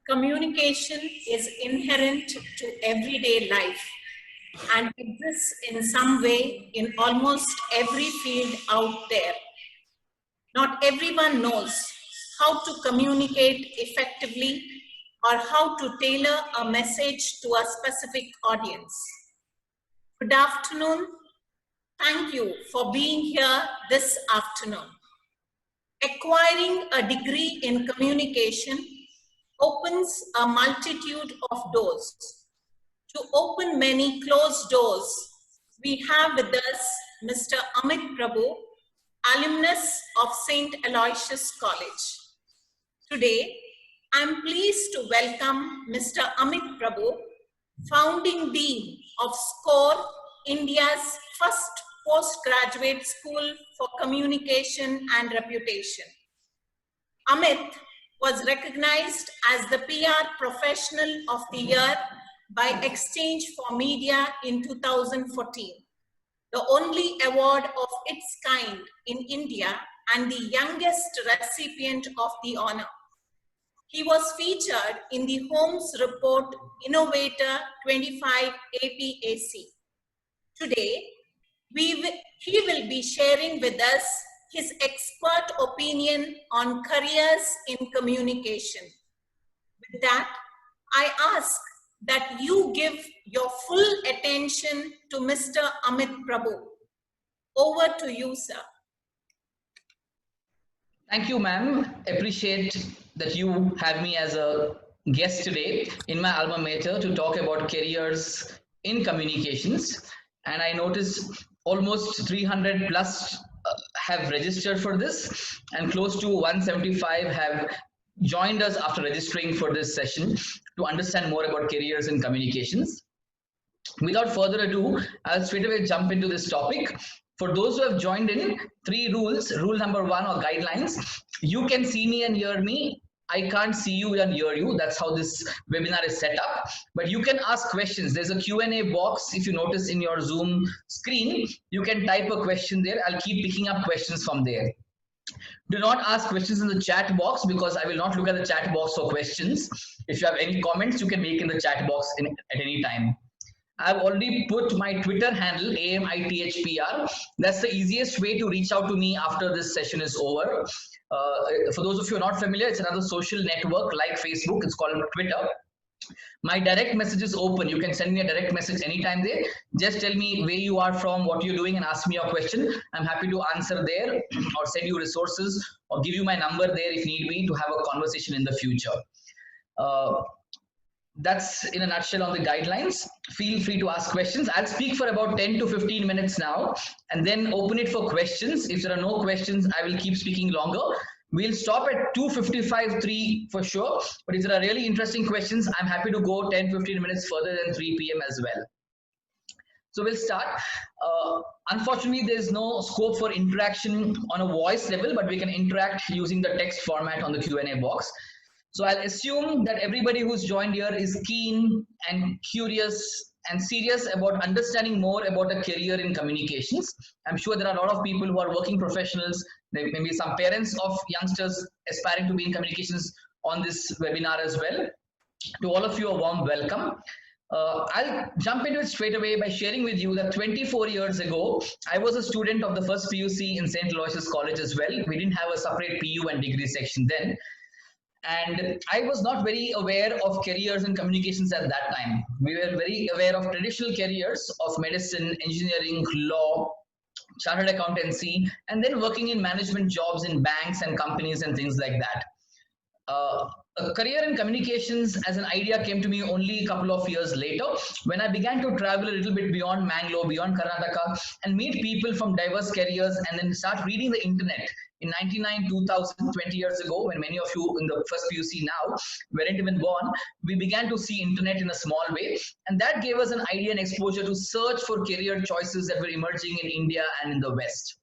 Communication is inherent to everyday life and exists in some way in almost every field out there. Not everyone knows how to communicate effectively or how to tailor a message to a specific audience. Good afternoon. Thank you for being here this afternoon. Acquiring a degree in communication opens a multitude of doors. To open many closed doors, we have with us Mr. Amit Prabhu, alumnus of St. Aloysius College. Today, I'm pleased to welcome Mr. Amit Prabhu, founding Dean of SCORE, India's first postgraduate school for communication and reputation. Amit was recognized as the PR Professional of the Year by Exchange for Media in 2014, the only award of its kind in India and the youngest recipient of the honor. He was featured in the Holmes Report Innovator 25 APAC. Today, he will be sharing with us his expert opinion on careers in communication. With that, I ask that you give your full attention to Mr. Amit Prabhu. Over to you, sir. Thank you, ma'am. Appreciate that you have me as a guest today in my alma mater to talk about careers in communications. And I noticed almost 300 plus have registered for this, and close to 175 have joined us after registering for this session to understand more about careers in communications. Without further ado, I'll straight away jump into this topic. For those who have joined in, 3 rules. Rule number 1 or guidelines. You can see me and hear me. I can't see you and hear you. That's how this webinar is set up. But you can ask questions. There's a Q&A box. If you notice in your Zoom screen, you can type a question there. I'll keep picking up questions from there. Do not ask questions in the chat box because I will not look at the chat box for questions. If you have any comments, you can make in the chat box at any time. I've already put my Twitter handle, AMITHPR. That's the easiest way to reach out to me after this session is over. For those of you who are not familiar, it's another social network like Facebook. It's called Twitter. My direct message is open. You can send me a direct message anytime there. Just tell me where you are from, what you're doing, and ask me your question. I'm happy to answer there or send you resources or give you my number there if need be to have a conversation in the future. That's in a nutshell on the guidelines. Feel free to ask questions. I'll speak for about 10 to 15 minutes now and then open it for questions. If there are no questions, I will keep speaking longer. We'll stop at 2:55-3 for sure. But if there are really interesting questions, I'm happy to go 10-15 minutes further than 3 p.m. as well. So we'll start. Unfortunately, there's no scope for interaction on a voice level, but we can interact using the text format on the Q&A box. So I'll assume that everybody who's joined here is keen and curious and serious about understanding more about a career in communications. I'm sure there are a lot of people who are working professionals. There may be some parents of youngsters aspiring to be in communications on this webinar as well. To all of you, a warm welcome. I'll jump into it straight away by sharing with you that 24 years ago, I was a student of the first PUC in St. Aloysius College as well. We didn't have a separate PU and degree section then. And I was not very aware of careers in communications at that time. We were very aware of traditional careers of medicine, engineering, law, chartered accountancy, and then working in management jobs in banks and companies and things like that. A career in communications as an idea came to me only a couple of years later when I began to travel a little bit beyond Mangalore, beyond Karnataka, and meet people from diverse careers and then start reading the internet. In 99, 2000, 20 years ago, when many of you in the first PUC now weren't even born, we began to see internet in a small way. And that gave us an idea and exposure to search for career choices that were emerging in India and in the West.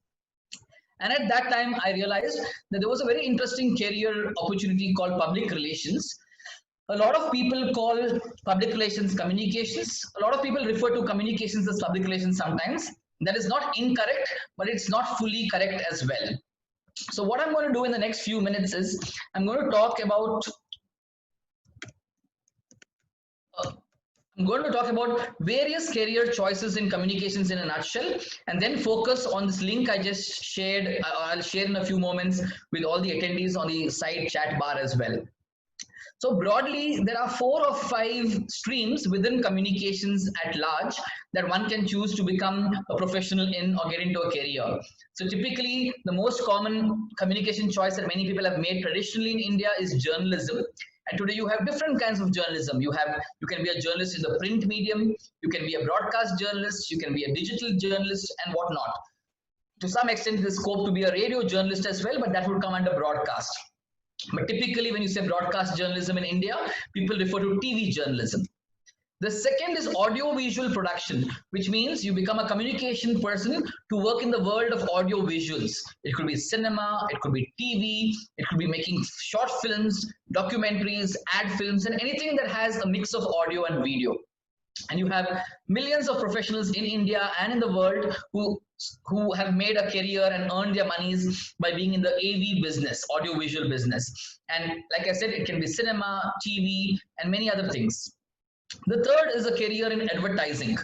And at that time, I realized that there was a very interesting career opportunity called public relations. A lot of people call public relations communications. A lot of people refer to communications as public relations sometimes. That is not incorrect, but it's not fully correct as well. So what I'm going to do in the next few minutes is I'm going to talk about I'm going to talk about various career choices in communications in a nutshell, and then focus on this link I just shared. I'll share in a few moments with all the attendees on the side chat bar as well. So broadly, there are 4 or 5 streams within communications at large that one can choose to become a professional in or get into a career. So typically, the most common communication choice that many people have made traditionally in India is journalism. And today you have different kinds of journalism. You can be a journalist in the print medium, you can be a broadcast journalist, you can be a digital journalist and whatnot. To some extent, there's scope to be a radio journalist as well, but that would come under broadcast. But typically, when you say broadcast journalism in India, people refer to TV journalism. The second is audio-visual production, which means you become a communication person to work in the world of audio visuals. It could be cinema, it could be TV, it could be making short films, documentaries, ad films, and anything that has a mix of audio and video. And you have millions of professionals in India and in the world who have made a career and earned their monies by being in the AV business, audio-visual business. And like I said, it can be cinema, TV, and many other things. The third is a career in advertising.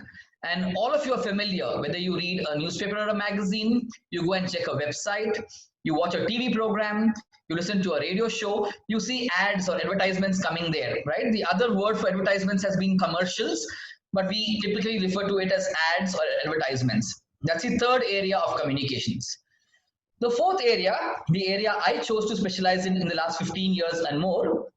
And all of you are familiar, whether you read a newspaper or a magazine, you go and check a website, you watch a TV program, you listen to a radio show, you see ads or advertisements coming there, right? The other word for advertisements has been commercials, but we typically refer to it as ads or advertisements. That's the third area of communications. The fourth area, the area I chose to specialize in the last 15 years and more,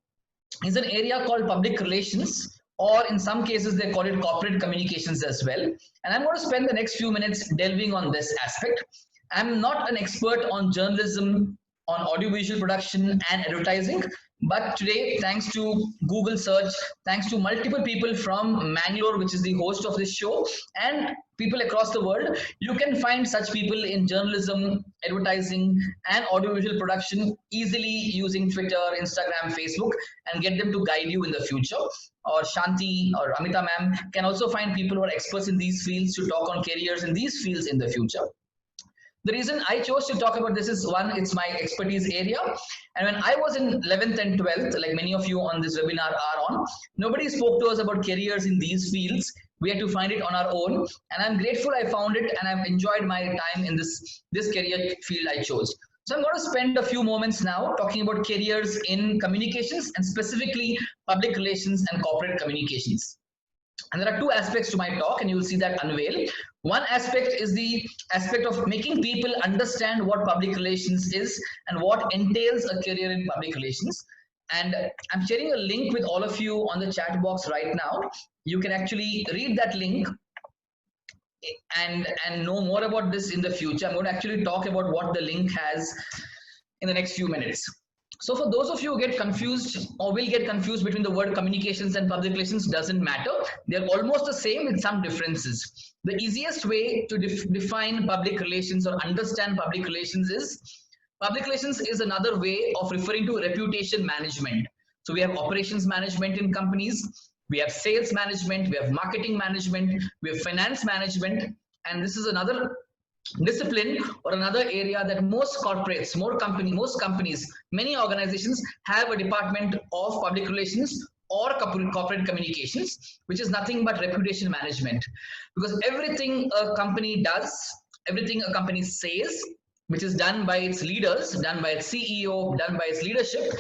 is an area called public relations, or in some cases they call it corporate communications as well. And I'm going to spend the next few minutes delving on this aspect. I'm not an expert on journalism, on audiovisual production and advertising, but today, thanks to Google search, thanks to multiple people from Mangalore, which is the host of this show, and people across the world, you can find such people in journalism, advertising, and audiovisual production easily using Twitter, Instagram, Facebook, and get them to guide you in the future. Or Shanti or Amita ma'am can also find people who are experts in these fields to talk on careers in these fields in the future. The reason I chose to talk about this is, one, it's my expertise area. And when I was in 11th and 12th, like many of you on this webinar are on, nobody spoke to us about careers in these fields. We had to find it on our own. And I'm grateful I found it, and I've enjoyed my time in this career field I chose. So I'm going to spend a few moments now talking about careers in communications, and specifically public relations and corporate communications. And there are 2 aspects to my talk, and you will see that unveil. One aspect is the aspect of making people understand what public relations is and what entails a career in public relations. And I'm sharing a link with all of you on the chat box right now. You can actually read that link and know more about this in the future. I'm going to actually talk about what the link has in the next few minutes. So for those of you who get confused or will get confused between the word communications and public relations, doesn't matter. They're almost the same with some differences. The easiest way to define public relations or understand public relations is, public relations is another way of referring to reputation management. So we have operations management in companies, we have sales management, we have marketing management, we have finance management, and this is another discipline or another area that most corporates, most companies, many organizations have a department of public relations or corporate communications, which is nothing but reputation management. Because everything a company does, everything a company says, which is done by its leaders, done by its CEO, done by its leadership,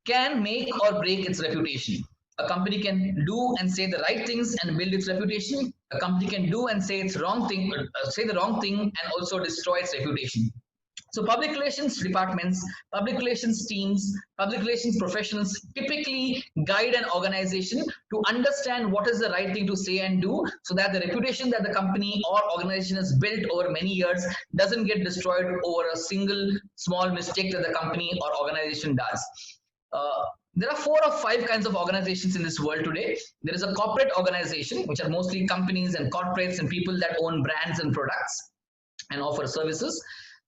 can make or break its reputation. A company can do and say the right things and build its reputation. A company can do and say the wrong thing and also destroy its reputation. So public relations departments, public relations teams, public relations professionals typically guide an organization to understand what is the right thing to say and do, so that the reputation that the company or organization has built over many years doesn't get destroyed over a single small mistake that the company or organization does. There are 4 or 5 kinds of organizations in this world today. There is a corporate organization, which are mostly companies and corporates and people that own brands and products and offer services.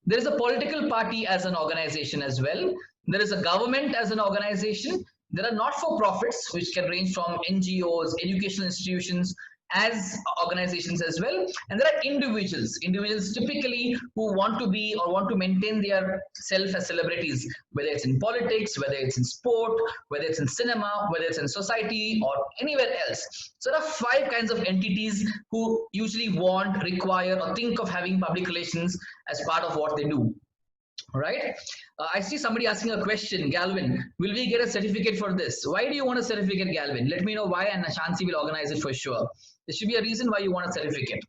There is a political party as an organization as well. There is a government as an organization. There are not-for-profits, which can range from NGOs, educational institutions, as organizations as well. And there are individuals typically who want to be or want to maintain their self as celebrities, whether it's in politics, whether it's in sport, whether it's in cinema, whether it's in society or anywhere else. So there are 5 kinds of entities who usually want, require, or think of having public relations as part of what they do. All right. I see somebody asking a question. Galvin, will we get a certificate for this? Why do you want a certificate, Galvin? Let me know why, and Shansi will organize it for sure. There should be a reason why you want a certificate.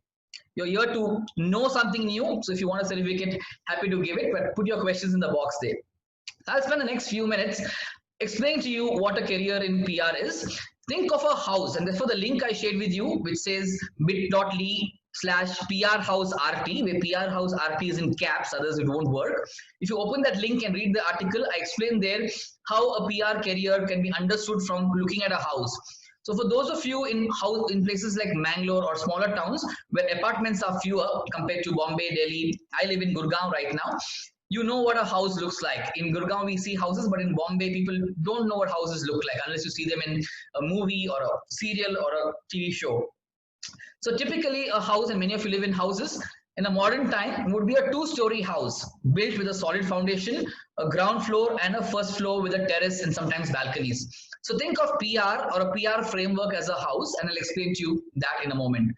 You're here to know something new. So if you want a certificate, happy to give it, but put your questions in the box there. I'll spend the next few minutes explaining to you what a career in PR is. Think of a house, and therefore the link I shared with you, which says bit.ly/PR House RT, where PR House RT is in caps, others it won't work. If you open that link and read the article, I explain there how a PR career can be understood from looking at a house. So for those of you in places like Mangalore or smaller towns where apartments are fewer compared to Bombay, Delhi, I live in Gurgaon right now. You know what a house looks like. In Gurgaon, we see houses, but in Bombay, people don't know what houses look like unless you see them in a movie or a serial or a TV show. So typically a house, and many of you live in houses, in a modern time would be a 2-story house built with a solid foundation, a ground floor and a first floor with a terrace and sometimes balconies. So think of PR or a PR framework as a house, and I'll explain to you that in a moment.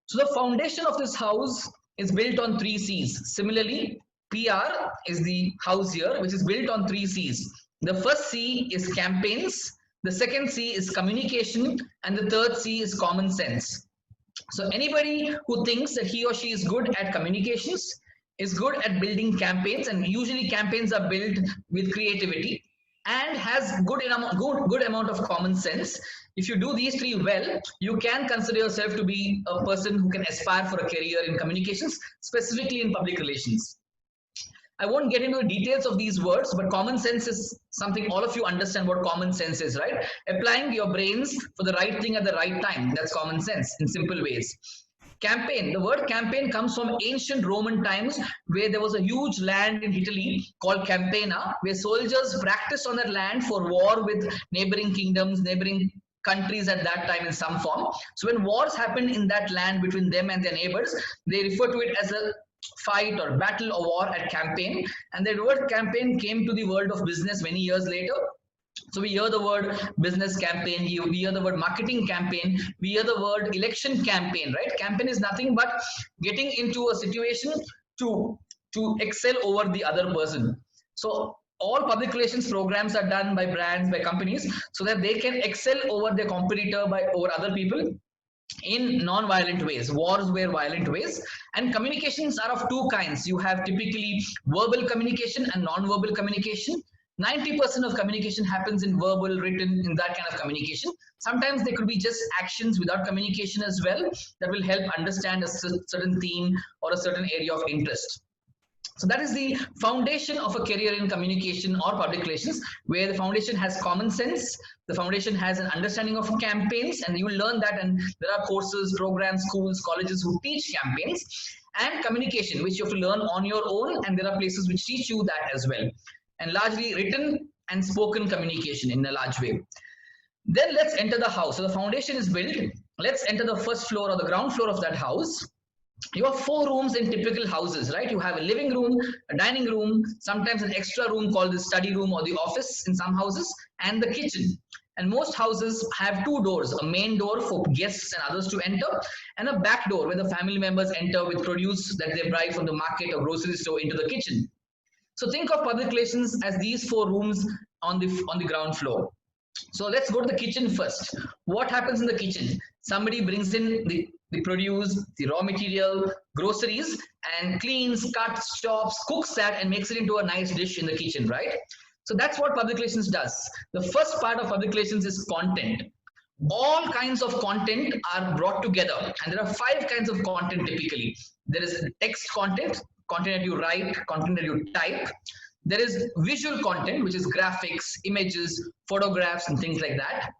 So the foundation of this house is built on 3 C's. Similarly, PR is the house here, which is built on 3 C's. The first C is campaigns, the second C is communication, and the third C is common sense. So anybody who thinks that he or she is good at communications, is good at building campaigns, and usually campaigns are built with creativity, and has good amount of common sense. If you do these 3 well, you can consider yourself to be a person who can aspire for a career in communications, specifically in public relations. I won't get into the details of these words, but common sense is something all of you understand what common sense is, right? Applying your brains for the right thing at the right time. That's common sense in simple ways. Campaign, the word campaign comes from ancient Roman times, where there was a huge land in Italy called Campania, where soldiers practiced on that land for war with neighboring kingdoms, neighboring countries at that time in some form. So when wars happened in that land between them and their neighbors, they refer to it as a fight or battle or war at campaign. And the word campaign came to the world of business many years later. So we hear the word business campaign, we hear the word marketing campaign, we hear the word election campaign, right? Campaign is nothing but getting into a situation to excel over the other person. So all public relations programs are done by brands, by companies, so that they can excel over their competitor, over other people in non-violent ways. Wars were violent ways, and communications are of 2 kinds. You have typically verbal communication and non-verbal communication. 90% of communication happens in verbal, written, in that kind of communication. Sometimes there could be just actions without communication as well that will help understand a certain theme or a certain area of interest. So that is the foundation of a career in communication or public relations, where the foundation has common sense, the foundation has an understanding of campaigns, and you will learn that, and there are courses, programs, schools, colleges who teach campaigns, and communication, which you have to learn on your own, and there are places which teach you that as well, and largely written and spoken communication in a large way. Then let's enter the house. So the foundation is built. Let's enter the first floor or the ground floor of that house. You have 4 rooms in typical houses, right? You have a living room, a dining room, sometimes an extra room called the study room or the office in some houses, and the kitchen. And most houses have 2 doors, a main door for guests and others to enter, and a back door where the family members enter with produce that they buy from the market or grocery store into the kitchen. So think of public relations as these 4 rooms on the ground floor. So let's go to the kitchen first. What happens in the kitchen? Somebody brings in the produce, the raw material, groceries, and cleans, cuts, chops, cooks that, and makes it into a nice dish in the kitchen, right? So that's what public relations does. The first part of public relations is content. All kinds of content are brought together, and there are 5 kinds of content typically. There is text content, content that you write, content that you type. There is visual content, which is graphics, images, photographs, and things like that.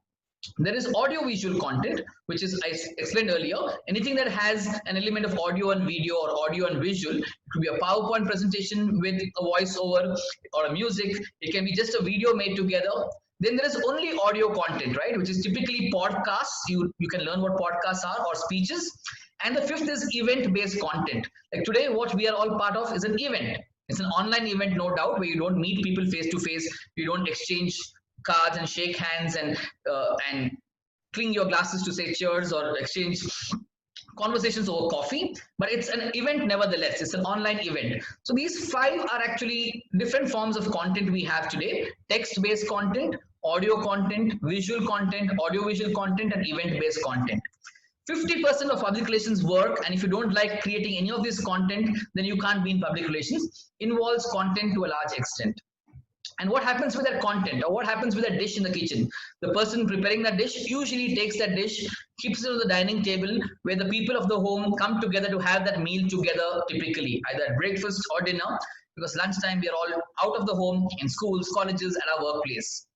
There is audio-visual content, which is, I explained earlier, anything that has an element of audio and video or audio and visual. It could be a PowerPoint presentation with a voiceover or a music. It can be just a video made together. Then there is only audio content, right? Which is typically podcasts. You can learn what podcasts are or speeches. And the fifth is event-based content. Like today, what we are all part of is an event. It's an online event, no doubt, where you don't meet people face to face. You don't exchange cards and shake hands and cling your glasses to say cheers or exchange conversations over coffee, but it's an event nevertheless. It's an online event. So these five are actually different forms of content we have today: text-based content, audio content, visual content, audiovisual content, and event-based content. 50% of public relations work, and if you don't like creating any of this content, then you can't be in public relations, involves content to a large extent. And what happens with that content, or what happens with that dish in the kitchen? The person preparing that dish usually takes that dish, keeps it on the dining table where the people of the home come together to have that meal together, typically either at breakfast or dinner, because lunchtime we are all out of the home, in schools, colleges, at our workplace.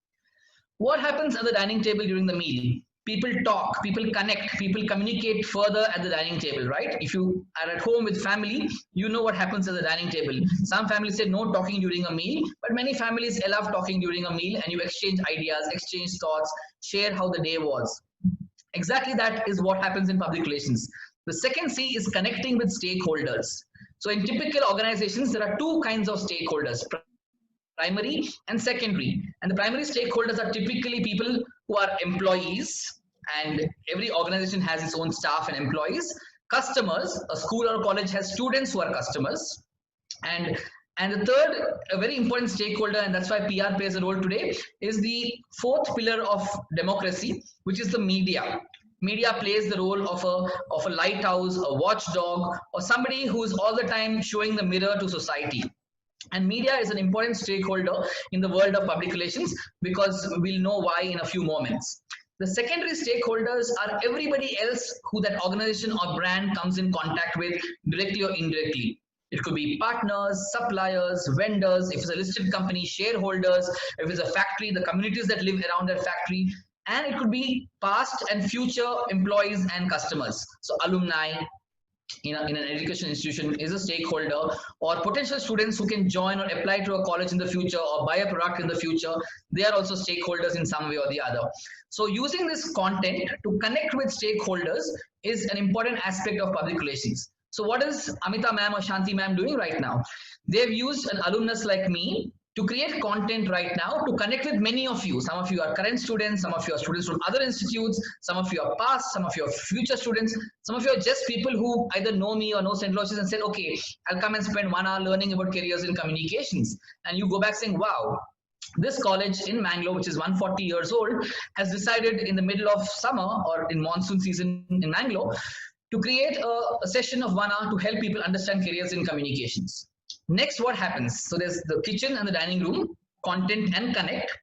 What happens at the dining table during the meal? People talk, people connect, people communicate further at the dining table, right? If you are at home with family, you know what happens at the dining table. Some families say no talking during a meal, but many families love talking during a meal, and you exchange ideas, exchange thoughts, share how the day was. Exactly that is what happens in public relations. The second C is connecting with stakeholders. So in typical organizations, there are two kinds of stakeholders: primary and secondary. And the primary stakeholders are typically people who are employees, and every organization has its own staff and employees. Customers, a school or college has students who are customers. And the third, a very important stakeholder, and that's why PR plays a role today, is the fourth pillar of democracy, which is the media. Media plays the role of a lighthouse, a watchdog, or somebody who is all the time showing the mirror to society. And media is an important stakeholder in the world of public relations, because we'll know why in a few moments. The secondary stakeholders are everybody else who that organization or brand comes in contact with, directly or indirectly. It could be partners, suppliers, vendors, if it's a listed company, shareholders, if it's a factory, the communities that live around that factory, and it could be past and future employees and customers. So alumni in an education institution is a stakeholder, or potential students who can join or apply to a college in the future or buy a product in the future. They are also stakeholders in some way or the other. So using this content to connect with stakeholders is an important aspect of public relations. So what is Amita ma'am or Shanti ma'am doing right now? They've used an alumnus like me to create content right now to connect with many of you. Some of you are current students, some of you are students from other institutes, some of you are past, some of you are future students, some of you are just people who either know me or know St. Aloysius and said, okay, I'll come and spend 1 hour learning about careers in communications. And you go back saying, wow, this college in Mangalore, which is 140 years old, has decided in the middle of summer or in monsoon season in Mangalore to create a session of 1 hour to help people understand careers in communications. Next, what happens? So there's the kitchen and the dining room, content and connect.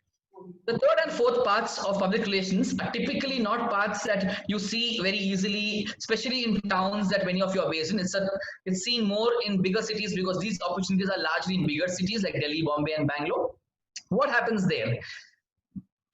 The third and fourth parts of public relations are typically not parts that you see very easily, especially in towns that many of you are based in. It's seen more in bigger cities because these opportunities are largely in bigger cities like Delhi, Bombay, and Bangalore. What happens there?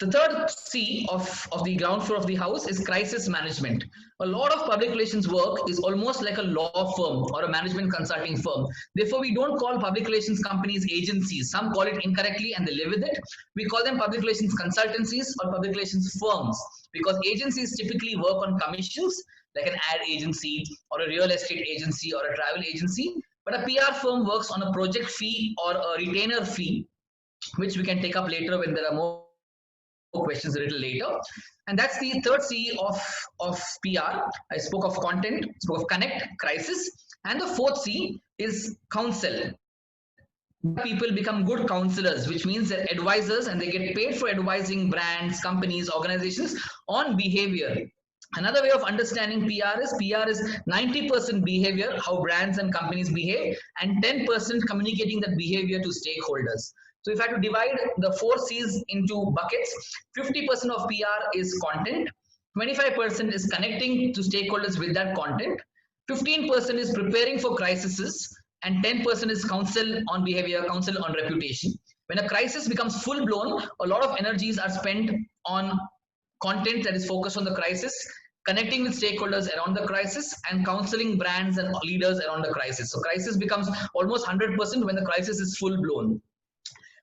The third C of the ground floor of the house is crisis management. A lot of public relations work is almost like a law firm or a management consulting firm. Therefore, we don't call public relations companies agencies. Some call it incorrectly and they live with it. We call them public relations consultancies or public relations firms, because agencies typically work on commissions, like an ad agency or a real estate agency or a travel agency. But a PR firm works on a project fee or a retainer fee, which we can take up later when there are more questions a little later. And that's the third C of PR. I spoke of content, spoke of connect, crisis. And the fourth C is counsel. People become good counselors, which means they're advisors and they get paid for advising brands, companies, organizations on behavior. Another way of understanding PR is 90% behavior, how brands and companies behave, and 10% communicating that behavior to stakeholders. So if I had to divide the 4 C's into buckets, 50% of PR is content, 25% is connecting to stakeholders with that content, 15% is preparing for crises, and 10% is counsel on behavior, counsel on reputation. When a crisis becomes full blown, a lot of energies are spent on content that is focused on the crisis, connecting with stakeholders around the crisis, and counseling brands and leaders around the crisis. So crisis becomes almost 100% when the crisis is full blown.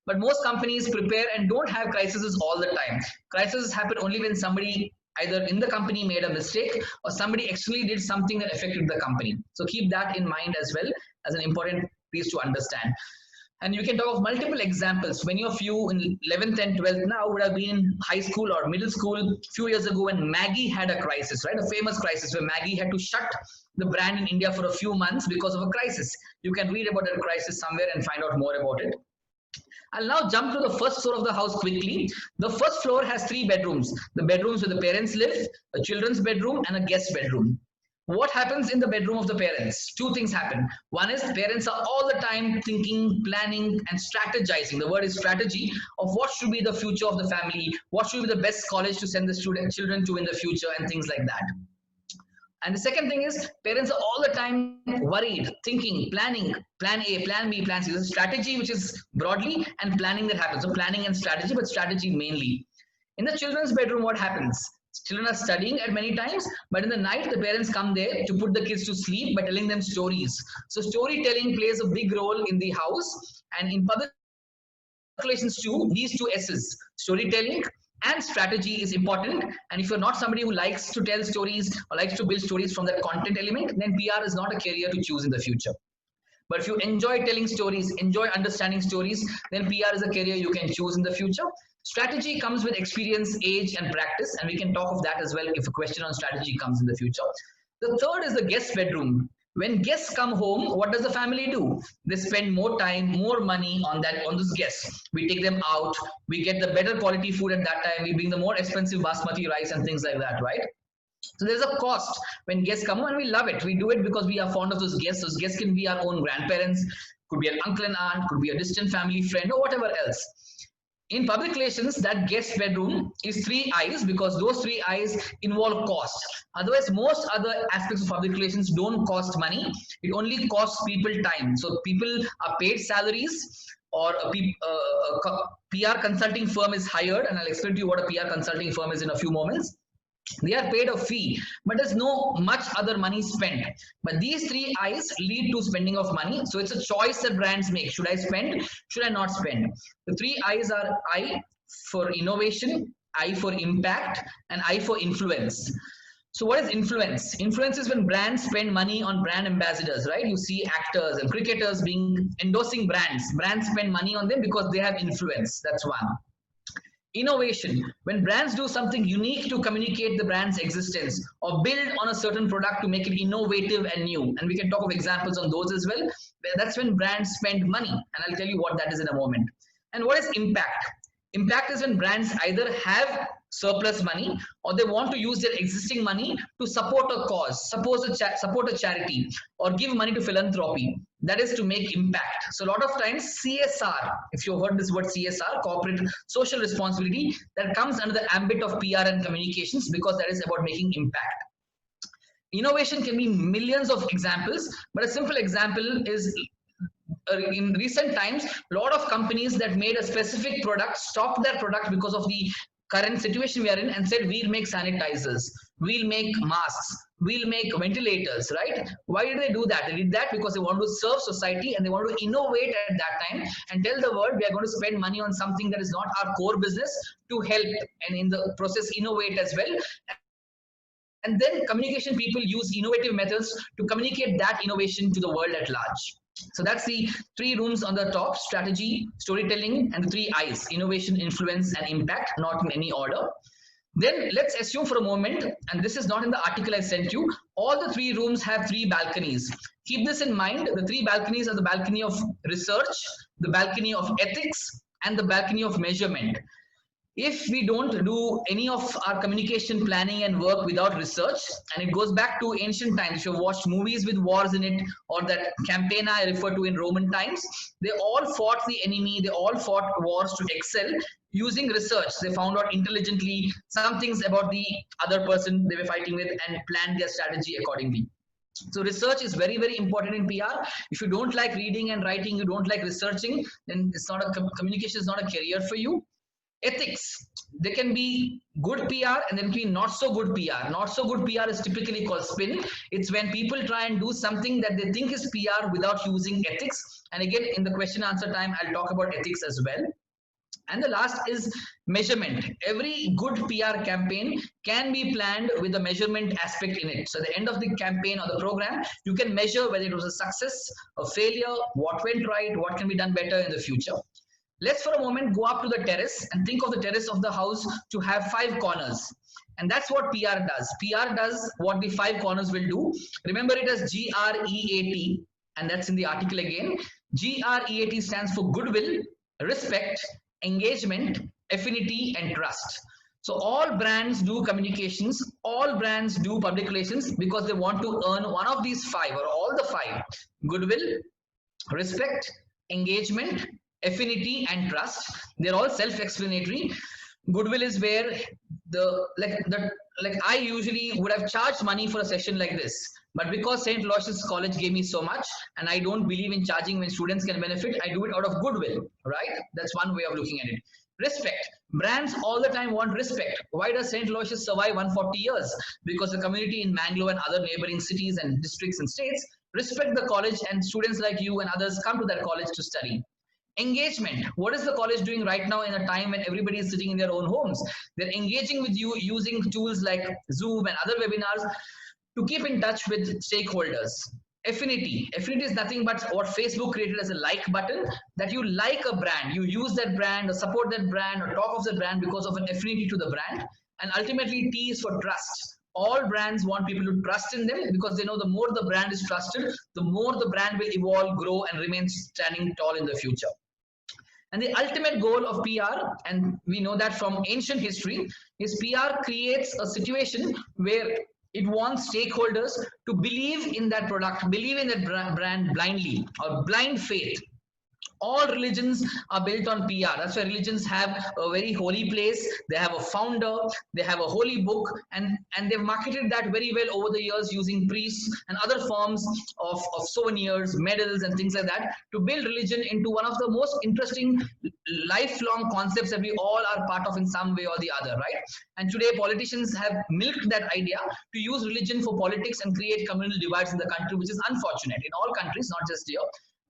But most companies prepare and don't have crises all the time. Crises happen only when somebody either in the company made a mistake or somebody actually did something that affected the company. So keep that in mind as well as an important piece to understand. And you can talk of multiple examples. Many of you in 11th and 12th now would have been in high school or middle school a few years ago when Maggie had a crisis, right? A famous crisis where Maggie had to shut the brand in India for a few months because of a crisis. You can read about that crisis somewhere and find out more about it. I'll now jump to the first floor of the house quickly. The first floor has 3 bedrooms. The bedrooms where the parents live, a children's bedroom, and a guest bedroom. What happens in the bedroom of the parents? 2 things happen. One is parents are all the time thinking, planning, and strategizing. The word is strategy of what should be the future of the family, what should be the best college to send the children to in the future, and things like that. And the second thing is parents are all the time worried, thinking, planning, plan A, plan B, plan C. There's a strategy which is broadly and planning that happens. So planning and strategy, but strategy mainly. In the children's bedroom, what happens? Children are studying at many times, but in the night, the parents come there to put the kids to sleep by telling them stories. So storytelling plays a big role in the house, and in public relations too, these 2 S's, storytelling and strategy, is important. And if you're not somebody who likes to tell stories or likes to build stories from that content element, then PR is not a career to choose in the future. But if you enjoy telling stories, enjoy understanding stories, then PR is a career you can choose in the future. Strategy comes with experience, age, and practice, and we can talk of that as well if a question on strategy comes in the future. The third is the guest bedroom. When guests come home, what does the family do? They spend more time, more money on those guests. We take them out, we get the better quality food at that time, we bring the more expensive basmati rice and things like that, right? So there's a cost when guests come and we love it. We do it because we are fond of those guests. Those guests can be our own grandparents, could be an uncle and aunt, could be a distant family friend, or whatever else. In public relations, that guest bedroom is 3 I's because those 3 I's involve cost. Otherwise, most other aspects of public relations don't cost money. It only costs people time. So people are paid salaries, or a PR consulting firm is hired, and I'll explain to you what a PR consulting firm is in a few moments. They are paid a fee, but there's no much other money spent. But these 3 I's lead to spending of money. So it's a choice that brands make. Should I spend? Should I not spend? The 3 I's are I for innovation, I for impact, and I for influence. So what is influence? Influence is when brands spend money on brand ambassadors, right? You see actors and cricketers endorsing brands. Brands spend money on them because they have influence. That's one. Innovation, when brands do something unique to communicate the brand's existence or build on a certain product to make it innovative and new. And we can talk of examples on those as well. That's when brands spend money. And I'll tell you what that is in a moment. And what is impact? Impact is when brands either have surplus money or they want to use their existing money to support a cause, support a charity, or give money to philanthropy. That is to make impact. So a lot of times CSR, if you've heard this word CSR, corporate social responsibility, that comes under the ambit of PR and communications because that is about making impact. Innovation can be millions of examples, but a simple example is in recent times, a lot of companies that made a specific product stopped their product because of the current situation we are in and said, we'll make sanitizers, we'll make masks, we'll make ventilators, right? Why did they do that? They did that because they want to serve society and they want to innovate at that time and tell the world we are going to spend money on something that is not our core business to help and in the process innovate as well. And then communication people use innovative methods to communicate that innovation to the world at large. So that's the 3 rooms on the top: strategy, storytelling, and the 3 I's: innovation, influence, and impact, not in any order. Then let's assume for a moment, and this is not in the article I sent you, all the 3 rooms have 3 balconies. Keep this in mind. The 3 balconies are the balcony of research, the balcony of ethics, and the balcony of measurement. If we don't do any of our communication planning and work without research, and it goes back to ancient times, if you've watched movies with wars in it, or that campaign I refer to in Roman times, they all fought the enemy, they all fought wars to excel using research. They found out intelligently some things about the other person they were fighting with and planned their strategy accordingly. So research is very, very important in PR. If you don't like reading and writing, you don't like researching, then it's not communication is not a career for you. Ethics, there can be good PR and there can be not so good PR. Not so good PR is typically called spin. It's when people try and do something that they think is PR without using ethics. And again, in the question answer time, I'll talk about ethics as well. And the last is measurement. Every good PR campaign can be planned with a measurement aspect in it. So at the end of the campaign or the program, you can measure whether it was a success, a failure, what went right, what can be done better in the future. Let's for a moment go up to the terrace and think of the terrace of the house to have 5 corners. And that's what PR does. PR does what the 5 corners will do. Remember it as GREAT, and that's in the article again. GREAT stands for goodwill, respect, engagement, affinity, and trust. So all brands do communications, all brands do public relations because they want to earn one of these 5 or all the 5: goodwill, respect, engagement, affinity, and trust. They're all self-explanatory. Goodwill is where I usually would have charged money for a session like this, but because St. Aloysius College gave me so much and I don't believe in charging when students can benefit, I do it out of goodwill, right? That's one way of looking at it. Respect. Brands all the time want respect. Why does St. Aloysius survive 140 years? Because the community in Mangalore and other neighboring cities and districts and states respect the college, and students like you and others come to that college to study. Engagement. What is the college doing right now in a time when everybody is sitting in their own homes? They're engaging with you using tools like Zoom and other webinars to keep in touch with stakeholders. Affinity. Affinity is nothing but what Facebook created as a like button, that you like a brand, you use that brand or support that brand or talk of the brand because of an affinity to the brand. And ultimately, T is for trust. All brands want people to trust in them because they know the more the brand is trusted, the more the brand will evolve, grow, and remain standing tall in the future. And the ultimate goal of PR, and we know that from ancient history, is PR creates a situation where it wants stakeholders to believe in that product, believe in that brand blindly, or blind faith. All religions are built on PR. That's why religions have a very holy place. They have a founder, they have a holy book, and they've marketed that very well over the years using priests and other forms of souvenirs, medals, and things like that to build religion into one of the most interesting lifelong concepts that we all are part of in some way or the other, right? And today politicians have milked that idea to use religion for politics and create communal divides in the country, which is unfortunate in all countries, not just here.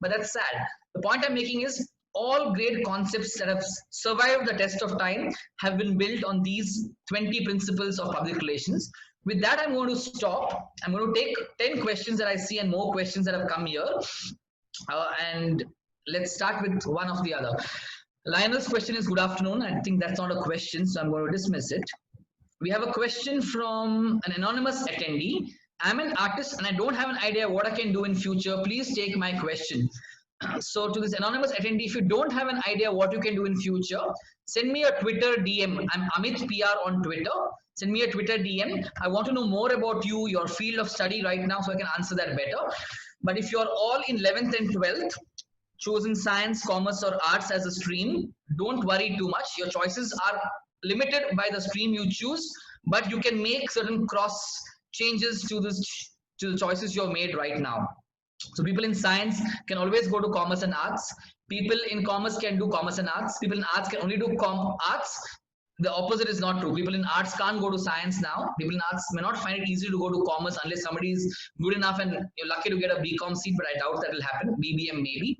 But that's sad. The point I'm making is all great concepts that have survived the test of time have been built on these 20 principles of public relations. With that, I'm going to stop. I'm going to take 10 questions that I see and more questions that have come here. And let's start with one of the other. Lionel's question is, good afternoon. I think that's not a question, so I'm going to dismiss it. We have a question from an anonymous attendee. I'm an artist and I don't have an idea what I can do in future. Please take my question. So to this anonymous attendee, if you don't have an idea what you can do in future, send me a Twitter DM. I'm Amit PR on Twitter. Send me a Twitter DM. I want to know more about you, your field of study right now, so I can answer that better. But if you're all in 11th and 12th, chosen science, commerce, or arts as a stream, don't worry too much. Your choices are limited by the stream you choose, but you can make certain cross changes to the choices you've made right now. So people in science can always go to commerce and arts. People in commerce can do commerce and arts. People in arts can only do arts. The opposite is not true. People in arts can't go to science now. People in arts may not find it easy to go to commerce unless somebody is good enough and you're lucky to get a BCom seat, but I doubt that will happen. BBM maybe.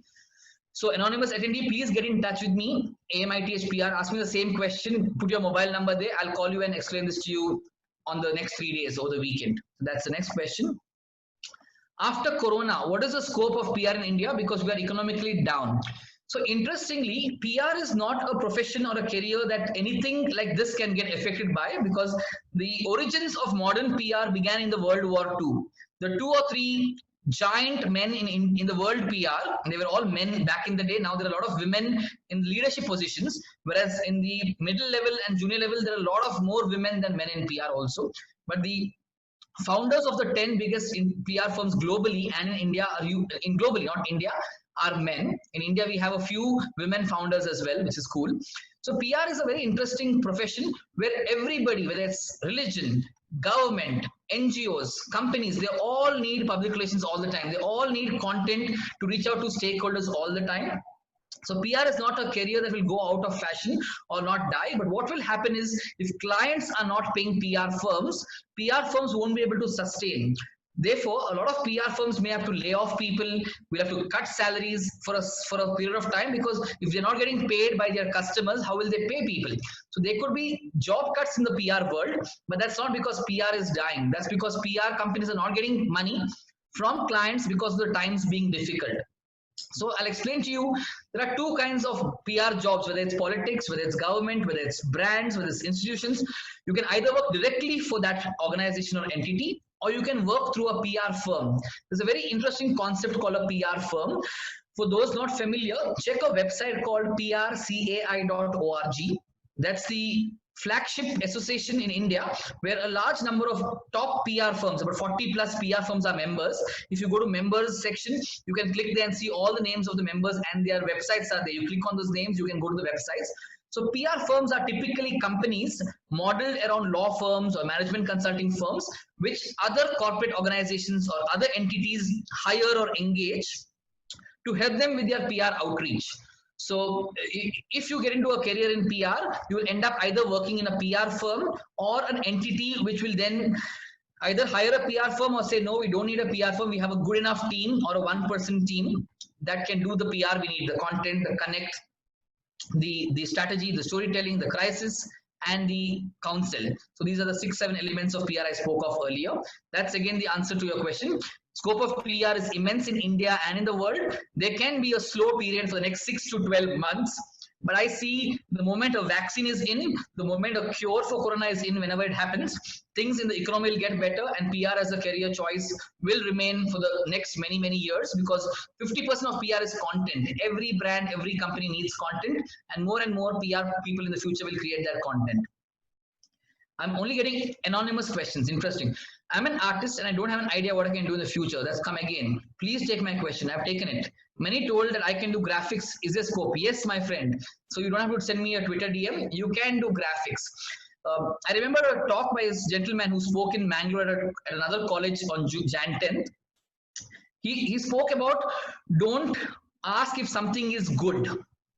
So anonymous attendee, please get in touch with me, AMITHPR. Ask me the same question. Put your mobile number there. I'll call you and explain this to you on the next 3 days or the weekend. That's the next question. After Corona, what is the scope of PR in India? Because we are economically down. So interestingly, PR is not a profession or a career that anything like this can get affected by, because the origins of modern PR began in the World War II. The 2 or 3 giant men in the world PR, and they were all men back in the day. Now there are a lot of women in leadership positions, whereas in the middle level and junior level, there are a lot of more women than men in PR also. But the founders of the 10 biggest PR firms globally and in India globally, not India, are men. In India, we have a few women founders as well, which is cool. So PR is a very interesting profession where everybody, whether it's religion, government, NGOs, companies, they all need public relations all the time. They all need content to reach out to stakeholders all the time. So PR is not a career that will go out of fashion or not die, but what will happen is if clients are not paying PR firms won't be able to sustain. Therefore, a lot of PR firms may have to lay off people, will have to cut salaries for a period of time, because if they're not getting paid by their customers, how will they pay people? So there could be job cuts in the PR world, but that's not because PR is dying. That's because PR companies are not getting money from clients because of the times being difficult. So I'll explain to you, there are two kinds of PR jobs, whether it's politics, whether it's government, whether it's brands, whether it's institutions. You can either work directly for that organization or entity, or you can work through a PR firm. There's a very interesting concept called a PR firm. For those not familiar, check a website called prcai.org. That's the flagship association in India, where a large number of top PR firms, about 40 plus PR firms are members. If you go to members section, you can click there and see all the names of the members, and their websites are there. You click on those names, you can go to the websites. So PR firms are typically companies modeled around law firms or management consulting firms, which other corporate organizations or other entities hire or engage to help them with their PR outreach. So if you get into a career in PR, you will end up either working in a PR firm or an entity which will then either hire a PR firm or say, no, we don't need a PR firm. We have a good enough team or a one-person team that can do the PR. We need the content, the connect, the strategy, the storytelling, the crisis, and the counsel. So these are the 6-7 elements of PR I spoke of earlier. That's again the answer to your question. Scope of PR is immense in India and in the world. There can be a slow period for the next 6 to 12 months, but I see the moment a vaccine is in, the moment a cure for corona is in, whenever it happens, things in the economy will get better, and PR as a career choice will remain for the next many, many years, because 50% of PR is content. Every brand, every company needs content, and more PR people in the future will create that content. I'm only getting anonymous questions. Interesting. I'm an artist and I don't have an idea what I can do in the future. That's come again. Please take my question. I've taken it. Many told that I can do graphics. Is there scope? Yes, my friend. So you don't have to send me a Twitter DM. You can do graphics. I remember a talk by this gentleman who spoke in Mangalore at another college on Jan 10th. He spoke about, don't ask if something is good.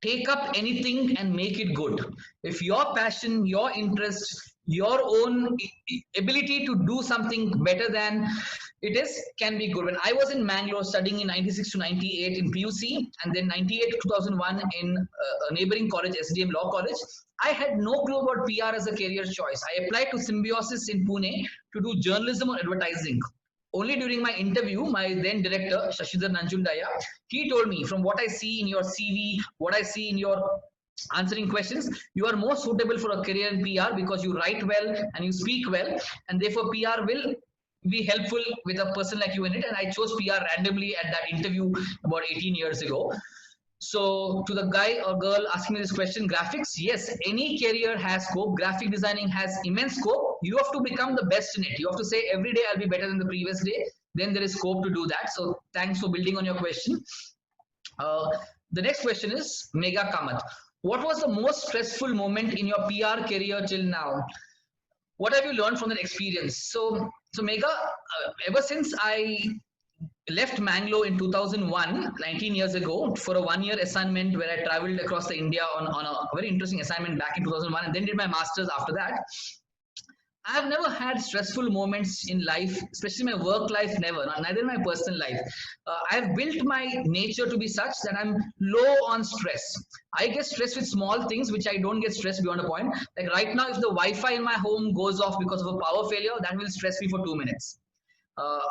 Take up anything and make it good. If your passion, your interest, your own ability to do something better than it is can be good. When I was in Mangalore studying in 96 to 98 in PUC, and then 98 to 2001 in a neighboring college, SDM Law College, I had no clue about PR as a career choice. I applied to Symbiosis in Pune to do journalism or advertising. Only during my interview, my then director, Shashidhar Nanjundaya, he told me, from what I see in your CV, what I see in your answering questions, you are more suitable for a career in PR because you write well and you speak well, and therefore PR will be helpful with a person like you in it. And I chose PR randomly at that interview about 18 years ago. So to the guy or girl asking me this question, graphics, yes, any career has scope. Graphic designing has immense scope. You have to become the best in it. You have to say every day I'll be better than the previous day. Then there is scope to do that. So thanks for building on your question. The next question is Megha Kamath. What was the most stressful moment in your PR career till now? What have you learned from that experience? So Megha, ever since I left Mangalore in 2001, 19 years ago, for a 1-year assignment where I traveled across the India on a very interesting assignment back in 2001, and then did my master's after that. I have never had stressful moments in life, especially my work life, never, neither in my personal life. I have built my nature to be such that I'm low on stress. I get stressed with small things, which I don't get stressed beyond a point. Like right now, if the Wi-Fi in my home goes off because of a power failure, that will stress me for 2 minutes.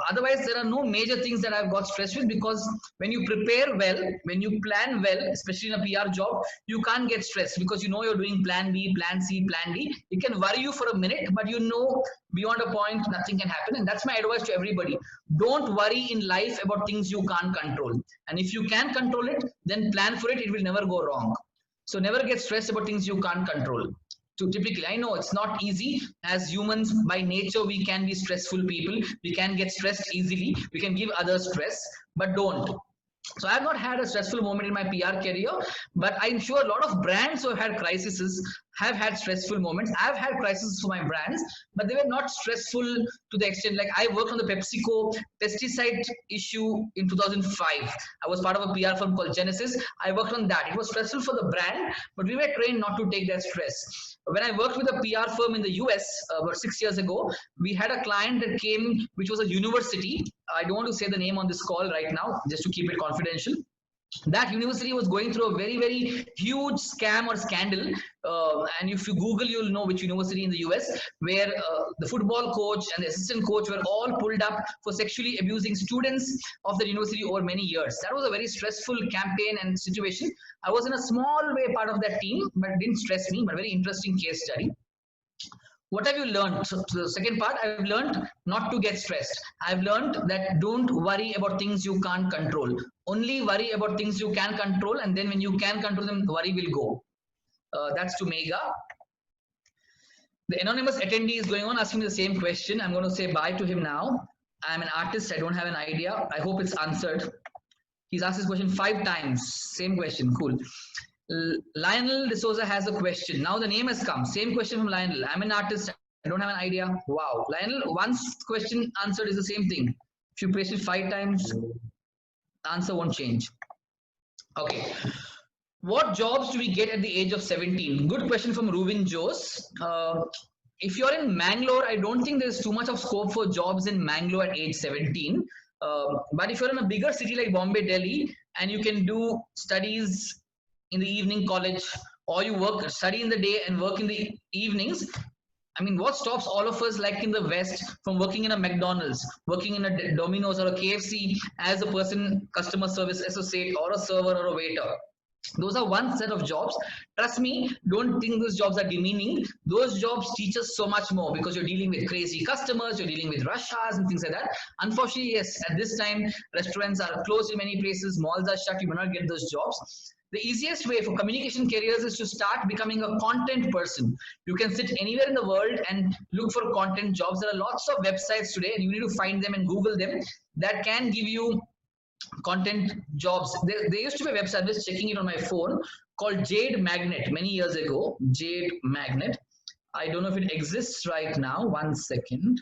Otherwise, there are no major things that I've got stressed with, because when you prepare well, when you plan well, especially in a PR job, you can't get stressed because you know you're doing plan B, plan C, plan D. It can worry you for a minute, but you know beyond a point, nothing can happen. And that's my advice to everybody. Don't worry in life about things you can't control. And if you can control it, then plan for it. It will never go wrong. So never get stressed about things you can't control. So typically, I know it's not easy. As humans, by nature, we can be stressful people. We can get stressed easily. We can give others stress, but don't. So I have not had a stressful moment in my PR career, but I'm sure a lot of brands who have had crises have had stressful moments. I've had crises for my brands, but they were not stressful to the extent like I worked on the PepsiCo pesticide issue in 2005. I was part of a PR firm called Genesis. I worked on that. It was stressful for the brand, but we were trained not to take that stress. When I worked with a PR firm in the US about 6 years ago, we had a client that came, which was a university. I don't want to say the name on this call right now, just to keep it confidential. That university was going through a very huge scam or scandal, and if you Google, you'll know which university in the US, where the football coach and the assistant coach were all pulled up for sexually abusing students of the university over many years. That was a very stressful campaign and situation. I was in a small way part of that team, but it didn't stress me, but very interesting case study. What have you learned? So the second part, I've learned not to get stressed. I've learned that don't worry about things you can't control. Only worry about things you can control, and then when you can control them, worry will go. That's to Mega. The anonymous attendee is going on asking me the same question. I'm going to say bye to him now. I'm an artist. I don't have an idea. I hope it's answered. He's asked this question 5 times. Same question. Cool. Lionel D'Souza has a question. Now the name has come. Same question from Lionel. I'm an artist. I don't have an idea. Wow. Lionel, once question answered is the same thing. If you press it 5 times, the answer won't change. Okay. What jobs do we get at the age of 17? Good question from Ruvin Jos. If you're in Mangalore, I don't think there's too much of scope for jobs in Mangalore at age 17. But if you're in a bigger city like Bombay, Delhi, and you can do studies in the evening college, or you study in the day and work in the evenings, I mean, what stops all of us like in the West from working in a McDonald's, working in a Domino's or a KFC as a customer service associate or a server or a waiter? Those are one set of jobs. Trust me, don't think those jobs are demeaning. Those jobs teach us so much more because you're dealing with crazy customers, you're dealing with rush hours and things like that. Unfortunately, yes, at this time, restaurants are closed in many places, malls are shut, you may not get those jobs. The easiest way for communication careers is to start becoming a content person. You can sit anywhere in the world and look for content jobs. There are lots of websites today, and you need to find them and Google them that can give you content jobs. There used to be a website, I was checking it on my phone, called Jade Magnet many years ago. Jade Magnet. I don't know if it exists right now. 1 second.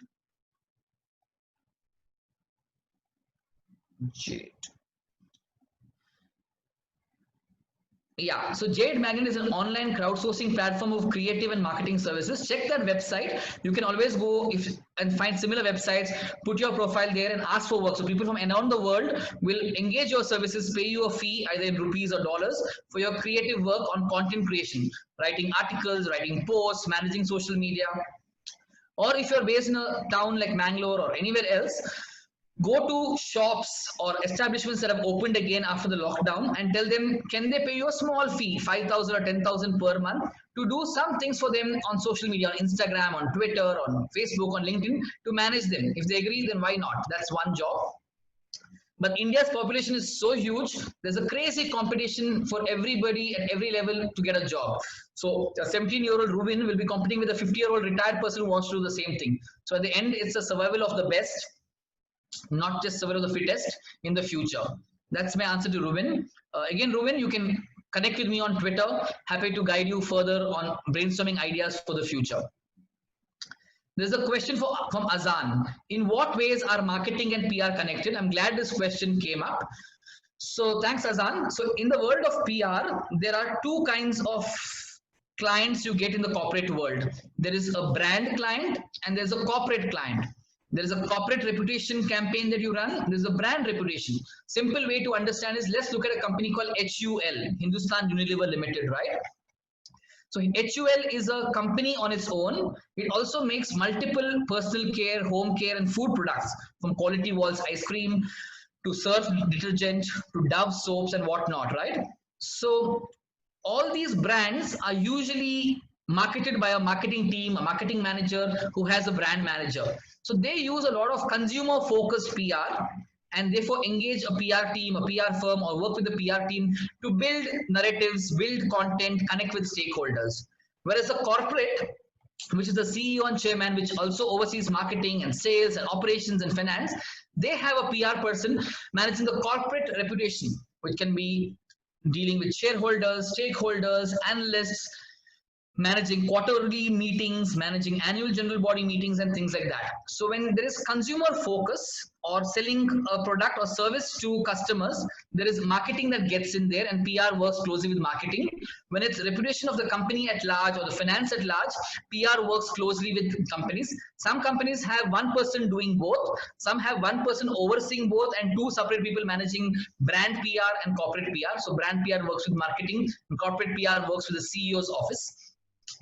Jade. Yeah, so Jade Magnet is an online crowdsourcing platform of creative and marketing services. Check that website. You can always go and find similar websites, put your profile there and ask for work. So people from around the world will engage your services, pay you a fee, either in rupees or dollars, for your creative work on content creation, writing articles, writing posts, managing social media. Or if you're based in a town like Mangalore or anywhere else, go to shops or establishments that have opened again after the lockdown and tell them, can they pay you a small fee, 5,000 or 10,000 per month, to do some things for them on social media, on Instagram, on Twitter, on Facebook, on LinkedIn, to manage them. If they agree, then why not? That's one job. But India's population is so huge, there's a crazy competition for everybody at every level to get a job. So a 17-year-old Rubin will be competing with a 50-year-old retired person who wants to do the same thing. So at the end, it's a survival of the best, not just survival of the fittest in the future. That's my answer to Rubin. Again, Rubin, you can connect with me on Twitter. Happy to guide you further on brainstorming ideas for the future. There's a question from Azan. In what ways are marketing and PR connected? I'm glad this question came up. So thanks, Azan. So in the world of PR, there are 2 kinds of clients you get in the corporate world. There is a brand client and there's a corporate client. There is a corporate reputation campaign that you run. There's a brand reputation. Simple way to understand is, let's look at a company called HUL, Hindustan Unilever Limited, right? So HUL is a company on its own. It also makes multiple personal care, home care and food products, from Quality Walls ice cream to Surf detergent to Dove soaps and whatnot, right? So all these brands are usually marketed by a marketing team, a marketing manager who has a brand manager. So they use a lot of consumer focused PR and therefore engage a PR team, a PR firm, or work with the PR team to build narratives, build content, connect with stakeholders. Whereas a corporate, which is the CEO and chairman, which also oversees marketing and sales and operations and finance, they have a PR person managing the corporate reputation, which can be dealing with shareholders, stakeholders, analysts, managing quarterly meetings, managing annual general body meetings and things like that. So when there is consumer focus or selling a product or service to customers, there is marketing that gets in there, and PR works closely with marketing. When it's reputation of the company at large or the finance at large, PR works closely with companies. Some companies have one person doing both, some have one person overseeing both, and two separate people managing brand PR and corporate PR. So brand PR works with marketing and corporate PR works with the CEO's office.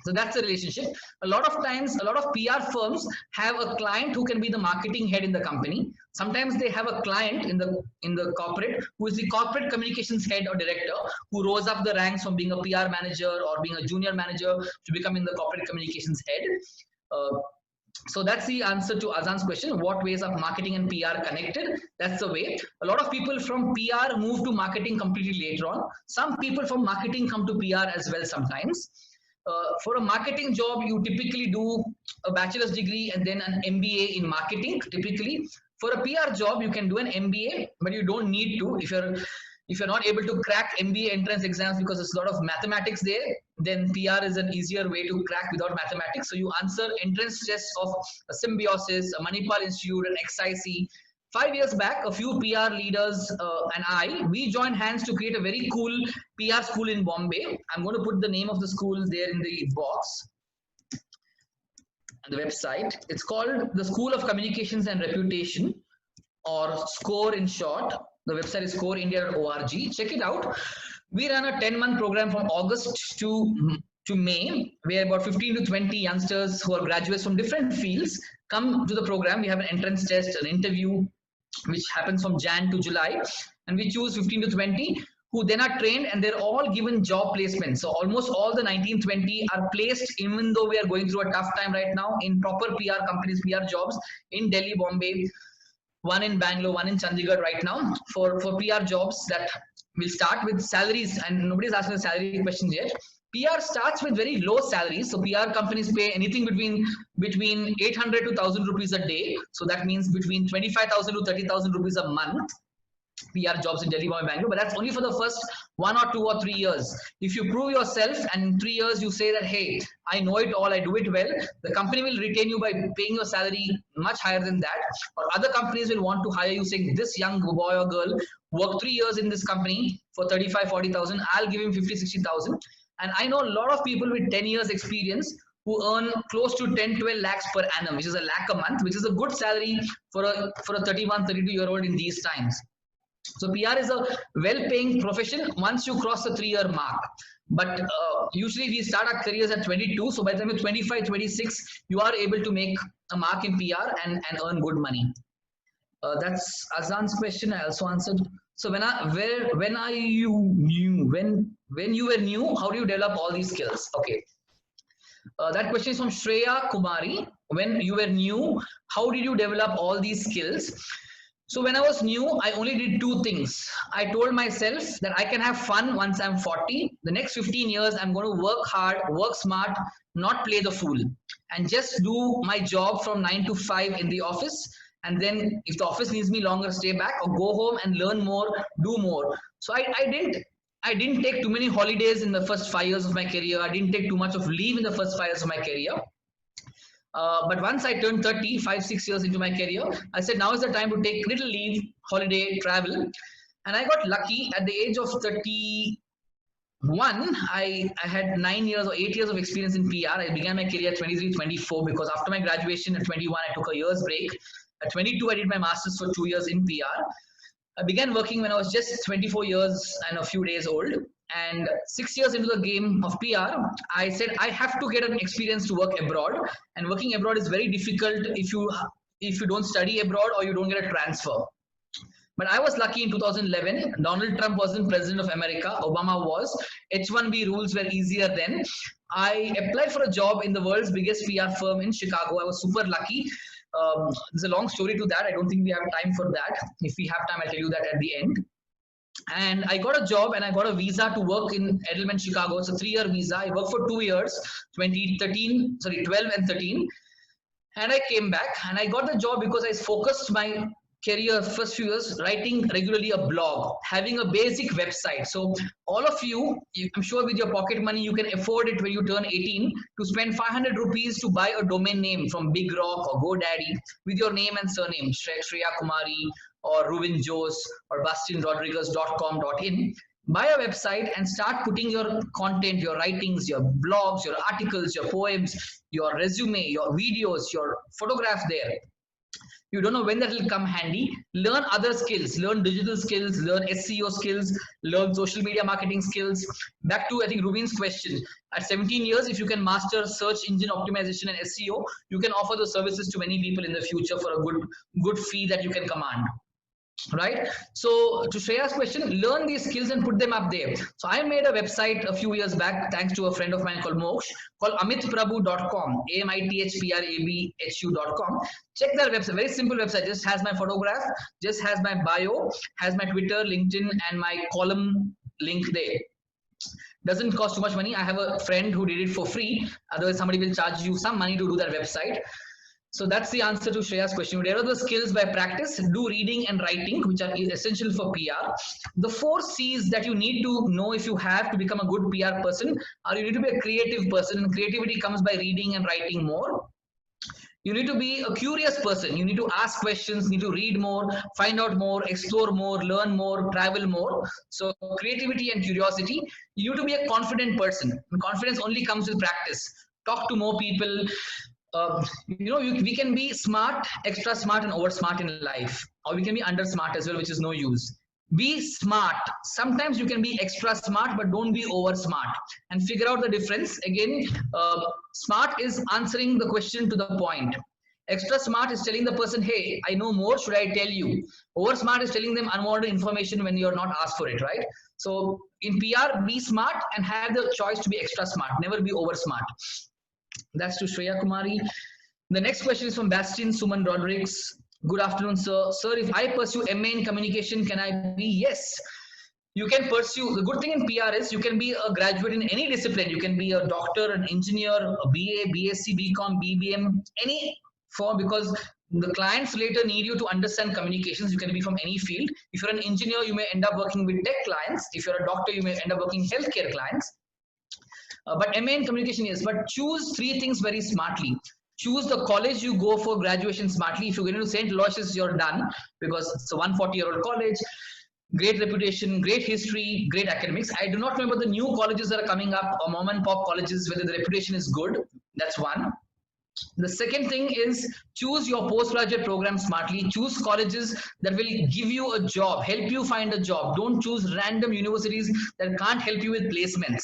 So that's the relationship. A lot of times, a lot of PR firms have a client who can be the marketing head in the company. Sometimes they have a client in the corporate who is the corporate communications head or director, who rose up the ranks from being a PR manager or being a junior manager to becoming the corporate communications head. So that's the answer to Azan's question. What ways are marketing and PR connected? That's the way. A lot of people from PR move to marketing completely later on. Some people from marketing come to PR as well sometimes. For a marketing job, you typically do a bachelor's degree and then an MBA in marketing, typically. For a PR job, you can do an MBA, but you don't need to. If you're not able to crack MBA entrance exams because there's a lot of mathematics there, then PR is an easier way to crack without mathematics. So you answer entrance tests of a Symbiosis, a Manipal Institute, an XIC. 5 years back, a few PR leaders and we joined hands to create a very cool PR school in Bombay. I'm going to put the name of the school there in the box on the website. It's called the School of Communications and Reputation, or SCORE in short. The website is scoreindia.org. Check it out. We ran a 10-month program from August to May, where about 15 to 20 youngsters who are graduates from different fields come to the program. We have an entrance test, an interview, which happens from Jan to July, and we choose 15 to 20 who then are trained, and they're all given job placement. So almost all the 19-20 are placed, even though we are going through a tough time right now, in proper PR companies, PR jobs in Delhi, Bombay, one in Bangalore, one in Chandigarh right now for PR jobs that will start with salaries, and nobody's asking the salary questions yet. PR starts with very low salaries. So PR companies pay anything between 800 to 1,000 rupees a day. So that means between 25,000 to 30,000 rupees a month. PR jobs in Delhi, Bombay, Bangalore, but that's only for the first 1 or 2 or 3 years. If you prove yourself and in 3 years you say that, hey, I know it all, I do it well, the company will retain you by paying your salary much higher than that. Or other companies will want to hire you saying, this young boy or girl worked 3 years in this company for 35, 40,000, I'll give him 50, 60,000. And I know a lot of people with 10 years experience who earn close to 10, 12 lakhs per annum, which is a lakh a month, which is a good salary for a 31, 32-year-old in these times. So PR is a well-paying profession once you cross the 3-year mark. But usually we start our careers at 22. So by the time you're 25, 26, you are able to make a mark in PR and earn good money. That's Azan's question. I also answered. So when you were new, how do you develop all these skills? Okay. That question is from Shreya Kumari. When you were new, how did you develop all these skills? So when I was new, I only did 2 things. I told myself that I can have fun once I'm 40. The next 15 years, I'm going to work hard, work smart, not play the fool, and just do my job from 9 to 5 in the office. And then if the office needs me longer, stay back or go home and learn more, do more. So I didn't take too many holidays in the first 5 years of my career. I didn't take too much of leave in the first 5 years of my career. But once I turned 30, 5-6 years into my career, I said, now is the time to take little leave, holiday, travel. And I got lucky at the age of 31. I had 9 years or 8 years of experience in PR. I began my career at 23, 24, because after my graduation at 21, I took a year's break. At 22, I did my master's for 2 years in PR. I began working when I was just 24 years and a few days old. And 6 years into the game of PR, I said, I have to get an experience to work abroad. And working abroad is very difficult if you don't study abroad or you don't get a transfer. But I was lucky in 2011. Donald Trump wasn't president of America. Obama was. H-1B rules were easier then. I applied for a job in the world's biggest PR firm in Chicago. I was super lucky. There's a long story to that. I don't think we have time for that. If we have time, I'll tell you that at the end. And I got a job and I got a visa to work in Edelman, Chicago. It's a 3-year visa. I worked for 2 years, 12 and 13. And I came back and I got the job because I focused my career, first few years, writing regularly a blog, having a basic website. So all of you, I'm sure with your pocket money, you can afford it when you turn 18 to spend 500 rupees to buy a domain name from Big Rock or GoDaddy with your name and surname, Shreya Kumari or Rubin Jose or BastianRodriguez.com.in. Buy a website and start putting your content, your writings, your blogs, your articles, your poems, your resume, your videos, your photographs there. You don't know when that will come handy. Learn other skills, learn digital skills, learn SEO skills, learn social media marketing skills. Back to, I think, Rubin's question. At 17 years, if you can master search engine optimization and SEO, you can offer those services to many people in the future for a good fee that you can command. Right? So to Shreya's question, learn these skills and put them up there. So I made a website a few years back, thanks to a friend of mine called Moksh, called amitprabhu.com, AMITHPRABHU.com. Check that website, very simple website, just has my photograph, just has my bio, has my Twitter, LinkedIn, and my column link there. Doesn't cost too much money. I have a friend who did it for free. Otherwise, somebody will charge you some money to do that website. So that's the answer to Shreya's question. Whatever the skills by practice, do reading and writing, which are essential for PR. The 4 C's that you need to know if you have to become a good PR person are: you need to be a creative person, and creativity comes by reading and writing more. You need to be a curious person. You need to ask questions, need to read more, find out more, explore more, learn more, travel more. So creativity and curiosity. You need to be a confident person. And confidence only comes with practice. Talk to more people. We can be smart, extra smart, and over smart in life, or we can be under smart as well, which is no use. Be smart. Sometimes you can be extra smart, but don't be over smart, and figure out the difference. Again, smart is answering the question to the point. Extra smart is telling the person, hey, I know more, should I tell you? Over smart is telling them unwanted information when you're not asked for it, right? So in PR, be smart and have the choice to be extra smart, never be over smart. That's to Shreya Kumari. The next question is from Bastian Suman Rodriguez. Good afternoon, sir. Sir, if I pursue MA in communication, can I be? Yes. You can pursue. The good thing in PR is you can be a graduate in any discipline. You can be a doctor, an engineer, a BA, BSc, BCom, BBM, any form, because the clients later need you to understand communications. You can be from any field. If you're an engineer, you may end up working with tech clients. If you're a doctor, you may end up working healthcare clients. But MA in communication is, but choose 3 things very smartly. Choose the college you go for graduation smartly. If you get into St. Aloysius, you're done, because it's a 140-year-old college, great reputation, great history, great academics. I do not remember the new colleges that are coming up, or mom and pop colleges, whether the reputation is good. That's one. The second thing is, choose your postgraduate program smartly. Choose colleges that will give you a job, help you find a job. Don't choose random universities that can't help you with placements.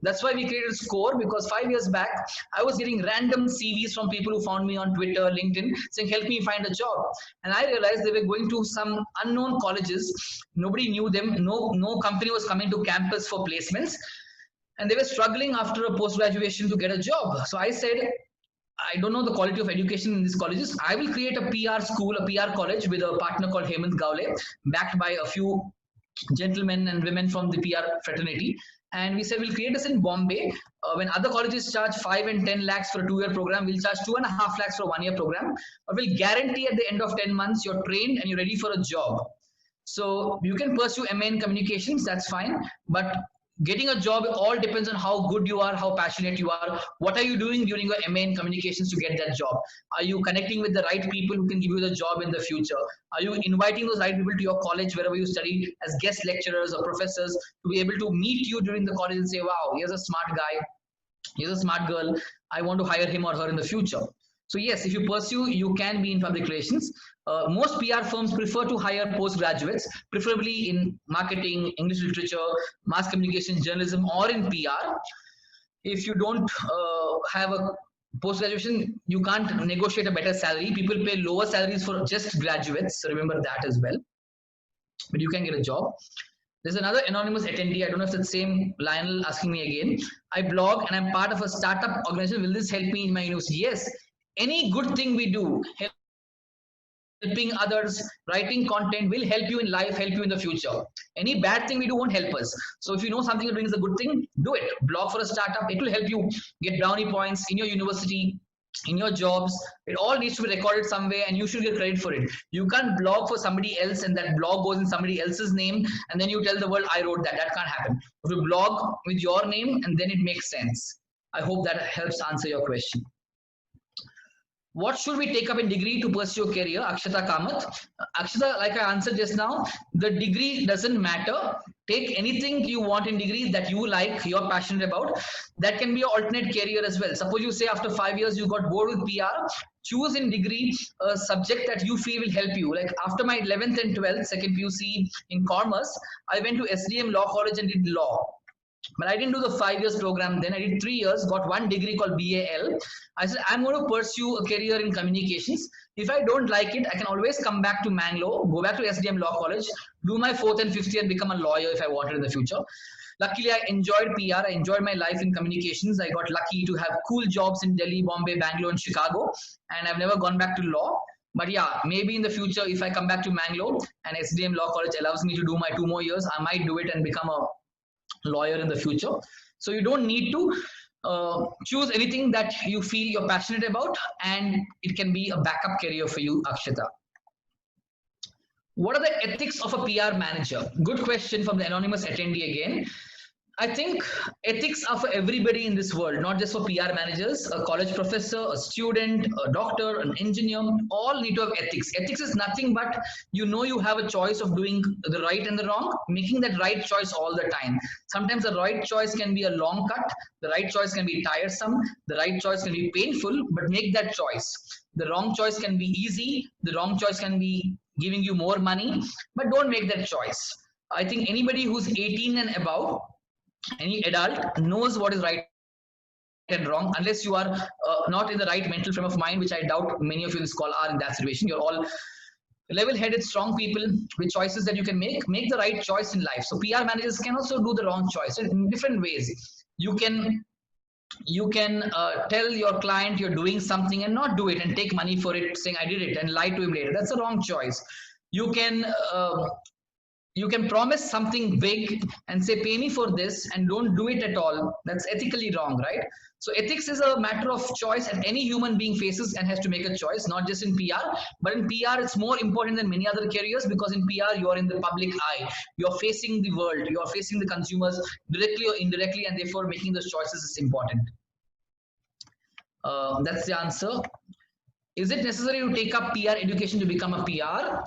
That's why we created SCORE, because 5 years back, I was getting random CVs from people who found me on Twitter, LinkedIn, saying, help me find a job. And I realized they were going to some unknown colleges. Nobody knew them. No company was coming to campus for placements. And they were struggling after a post-graduation to get a job. So I said, I don't know the quality of education in these colleges. I will create a PR school, a PR college with a partner called Hemant Gawle, backed by a few gentlemen and women from the PR fraternity. And we said, we'll create this in Bombay. When other colleges charge 5 and 10 lakhs for a 2-year program, we'll charge 2.5 lakhs for a 1-year program. But we'll guarantee at the end of 10 months, you're trained and you're ready for a job. So you can pursue MA in communications, that's fine. But getting a job all depends on how good you are, how passionate you are. What are you doing during your MA in communications to get that job? Are you connecting with the right people who can give you the job in the future? Are you inviting those right people to your college, wherever you study, as guest lecturers or professors, to be able to meet you during the college and say, wow, here's a smart guy, here's a smart girl, I want to hire him or her in the future. So yes, if you pursue, you can be in public relations. Most PR firms prefer to hire postgraduates, preferably in marketing, English literature, mass communication, journalism, or in PR. If you don't have a post-graduation, you can't negotiate a better salary. People pay lower salaries for just graduates, so remember that as well. But you can get a job. There's another anonymous attendee, I don't know if it's the same Lionel, asking me again. I blog and I'm part of a startup organization. Will this help me in my university? Yes. Any good thing we do, helping others, writing content will help you in life, help you in the future. Any bad thing we do won't help us. So if you know something you're doing is a good thing, do it. Blog for a startup. It will help you get brownie points in your university. in your jobs. It all needs to be recorded some way and you should get credit for it. You can't blog for somebody else and that blog goes in somebody else's name and then you tell the world I wrote that. That can't happen. You have to blog with your name and then it makes sense. I hope that helps answer your question. What should we take up in degree to pursue a career? Akshata Kamath. Akshata, like I answered just now, the degree doesn't matter. Take anything you want in degree that you like, you're passionate about. That can be an alternate career as well. Suppose you say after 5 years you got bored with PR, choose in degree a subject that you feel will help you. Like after my 11th and 12th, second PUC in commerce, I went to SDM Law College and did law. But I didn't do the 5 years program then. I did 3 years, got one degree called BAL. I said, I'm going to pursue a career in communications. If I don't like it, I can always come back to Mangalore, go back to SDM Law College, do my 4th and 5th year and become a lawyer if I wanted in the future. Luckily, I enjoyed PR. I enjoyed my life in communications. I got lucky to have cool jobs in Delhi, Bombay, Bangalore, and Chicago. And I've never gone back to law. But yeah, maybe in the future, if I come back to Mangalore and SDM Law College allows me to do my 2 more years, I might do it and become a lawyer in the future. So you don't need to choose anything that you feel you're passionate about, and it can be a backup career for you, Akshata. What are the ethics of a PR manager? Good question from the anonymous attendee again. I think ethics are for everybody in this world, not just for PR managers. A college professor, a student, a doctor, an engineer, all need to have ethics. Ethics is nothing but you have a choice of doing the right and the wrong, making that right choice all the time. Sometimes the right choice can be a long cut, the right choice can be tiresome, the right choice can be painful, but make that choice. The wrong choice can be easy, the wrong choice can be giving you more money, but don't make that choice. I think anybody who's 18 and above, any adult knows what is right and wrong, unless you are not in the right mental frame of mind, which I doubt many of you in this call are in that situation. You're all level-headed, strong people with choices that you can make the right choice in life. So PR managers can also do the wrong choice in different ways. You can tell your client you're doing something and not do it and take money for it, saying I did it, and lie to him later. That's a wrong choice. You can promise something big and say, pay me for this, and don't do it at all. That's ethically wrong, right? So ethics is a matter of choice that any human being faces and has to make a choice, not just in PR. But in PR, it's more important than many other careers, because in PR, you are in the public eye. You're facing the world. You're facing the consumers directly or indirectly, and therefore making those choices is important. That's the answer. Is it necessary to take up PR education to become a PR?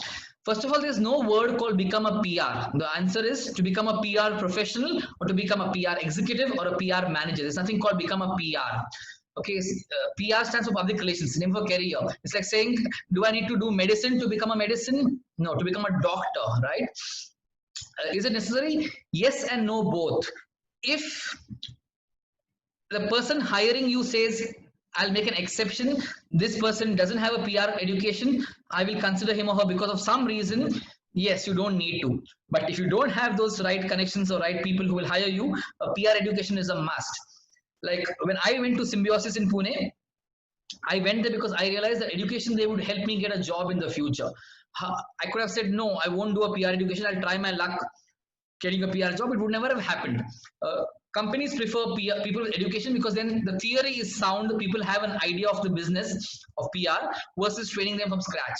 First of all, there's no word called become a PR. The answer is to become a PR professional or to become a PR executive or a PR manager. There's nothing called become a PR. Okay, PR stands for public relations, name for career. It's like saying, do I need to do medicine to become a medicine? No, to become a doctor, right? Is it necessary? Yes and no, both. If the person hiring you says, I'll make an exception, this person doesn't have a PR education, I will consider him or her because of some reason, yes, you don't need to. But if you don't have those right connections or right people who will hire you, a PR education is a must. Like when I went to Symbiosis in Pune, I went there because I realized that education there would help me get a job in the future. I could have said, no, I won't do a PR education, I'll try my luck getting a PR job. It would never have happened. Companies prefer people with education because then the theory is sound. People have an idea of the business of PR versus training them from scratch.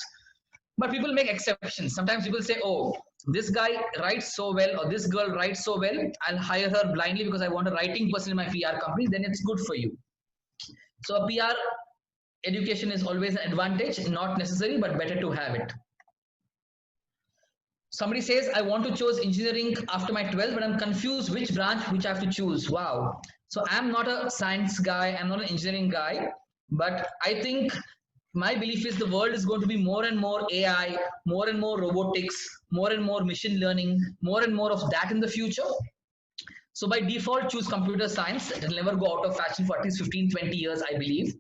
But people make exceptions. Sometimes people say, oh, this guy writes so well or this girl writes so well, I'll hire her blindly because I want a writing person in my PR company. Then it's good for you. So a PR education is always an advantage, not necessary, but better to have it. Somebody says, I want to choose engineering after my 12th, but I'm confused which branch which I have to choose. Wow. So I'm not a science guy. I'm not an engineering guy, but I think my belief is the world is going to be more and more AI, more and more robotics, more and more machine learning, more and more of that in the future. So by default, choose computer science. It will never go out of fashion for at least 15, 20 years, I believe.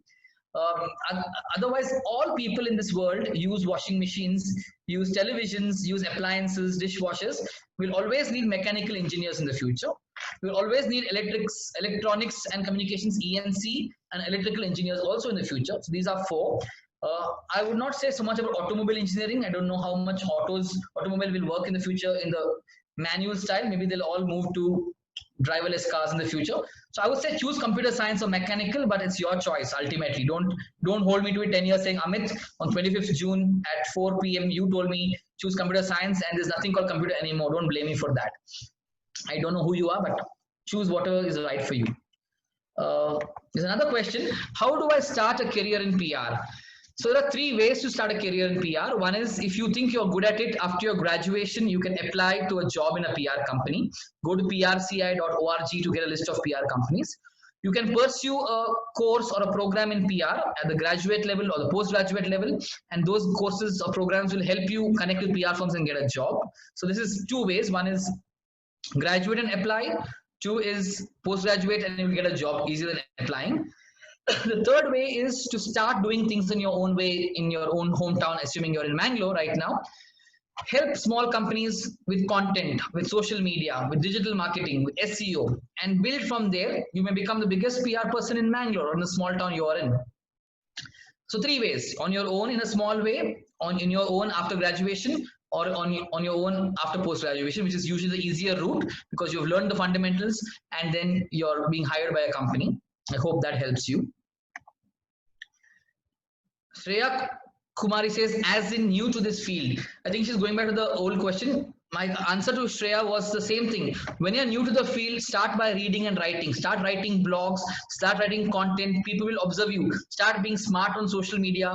Otherwise, all people in this world use washing machines, use televisions, use appliances, dishwashers. We'll always need mechanical engineers in the future. We'll always need electronics and communications, ENC, and electrical engineers also in the future. So these are 4. I would not say so much about automobile engineering. I don't know how much automobile will work in the future in the manual style. Maybe they'll all move to driverless cars in the future. So I would say choose computer science or mechanical, but it's your choice ultimately. Don't hold me to it 10 years saying, Amit, on 25th June at 4 p.m. you told me choose computer science and there's nothing called computer anymore. Don't blame me for that. I don't know who you are, but choose whatever is right for you. There's another question. How do I start a career in PR? So there are 3 ways to start a career in PR. One is, if you think you're good at it after your graduation, you can apply to a job in a PR company. Go to prci.org to get a list of PR companies. You can pursue a course or a program in PR at the graduate level or the postgraduate level, and those courses or programs will help you connect with PR firms and get a job. So this is 2 ways. One is graduate and apply. 2 is postgraduate and you get a job easier than applying. The 3rd way is to start doing things in your own way in your own hometown, assuming you're in Mangalore right now. Help small companies with content, with social media, with digital marketing, with SEO, and build from there. You may become the biggest PR person in Mangalore or in the small town you're in. So 3 ways: on your own in a small way, in your own after graduation, or on your own after post-graduation, which is usually the easier route because you've learned the fundamentals and then you're being hired by a company. I hope that helps you. Shreya Kumari says, as in new to this field. I think she's going back to the old question. My answer to Shreya was the same thing. When you're new to the field, start by reading and writing. Start writing blogs, start writing content. People will observe you. Start being smart on social media.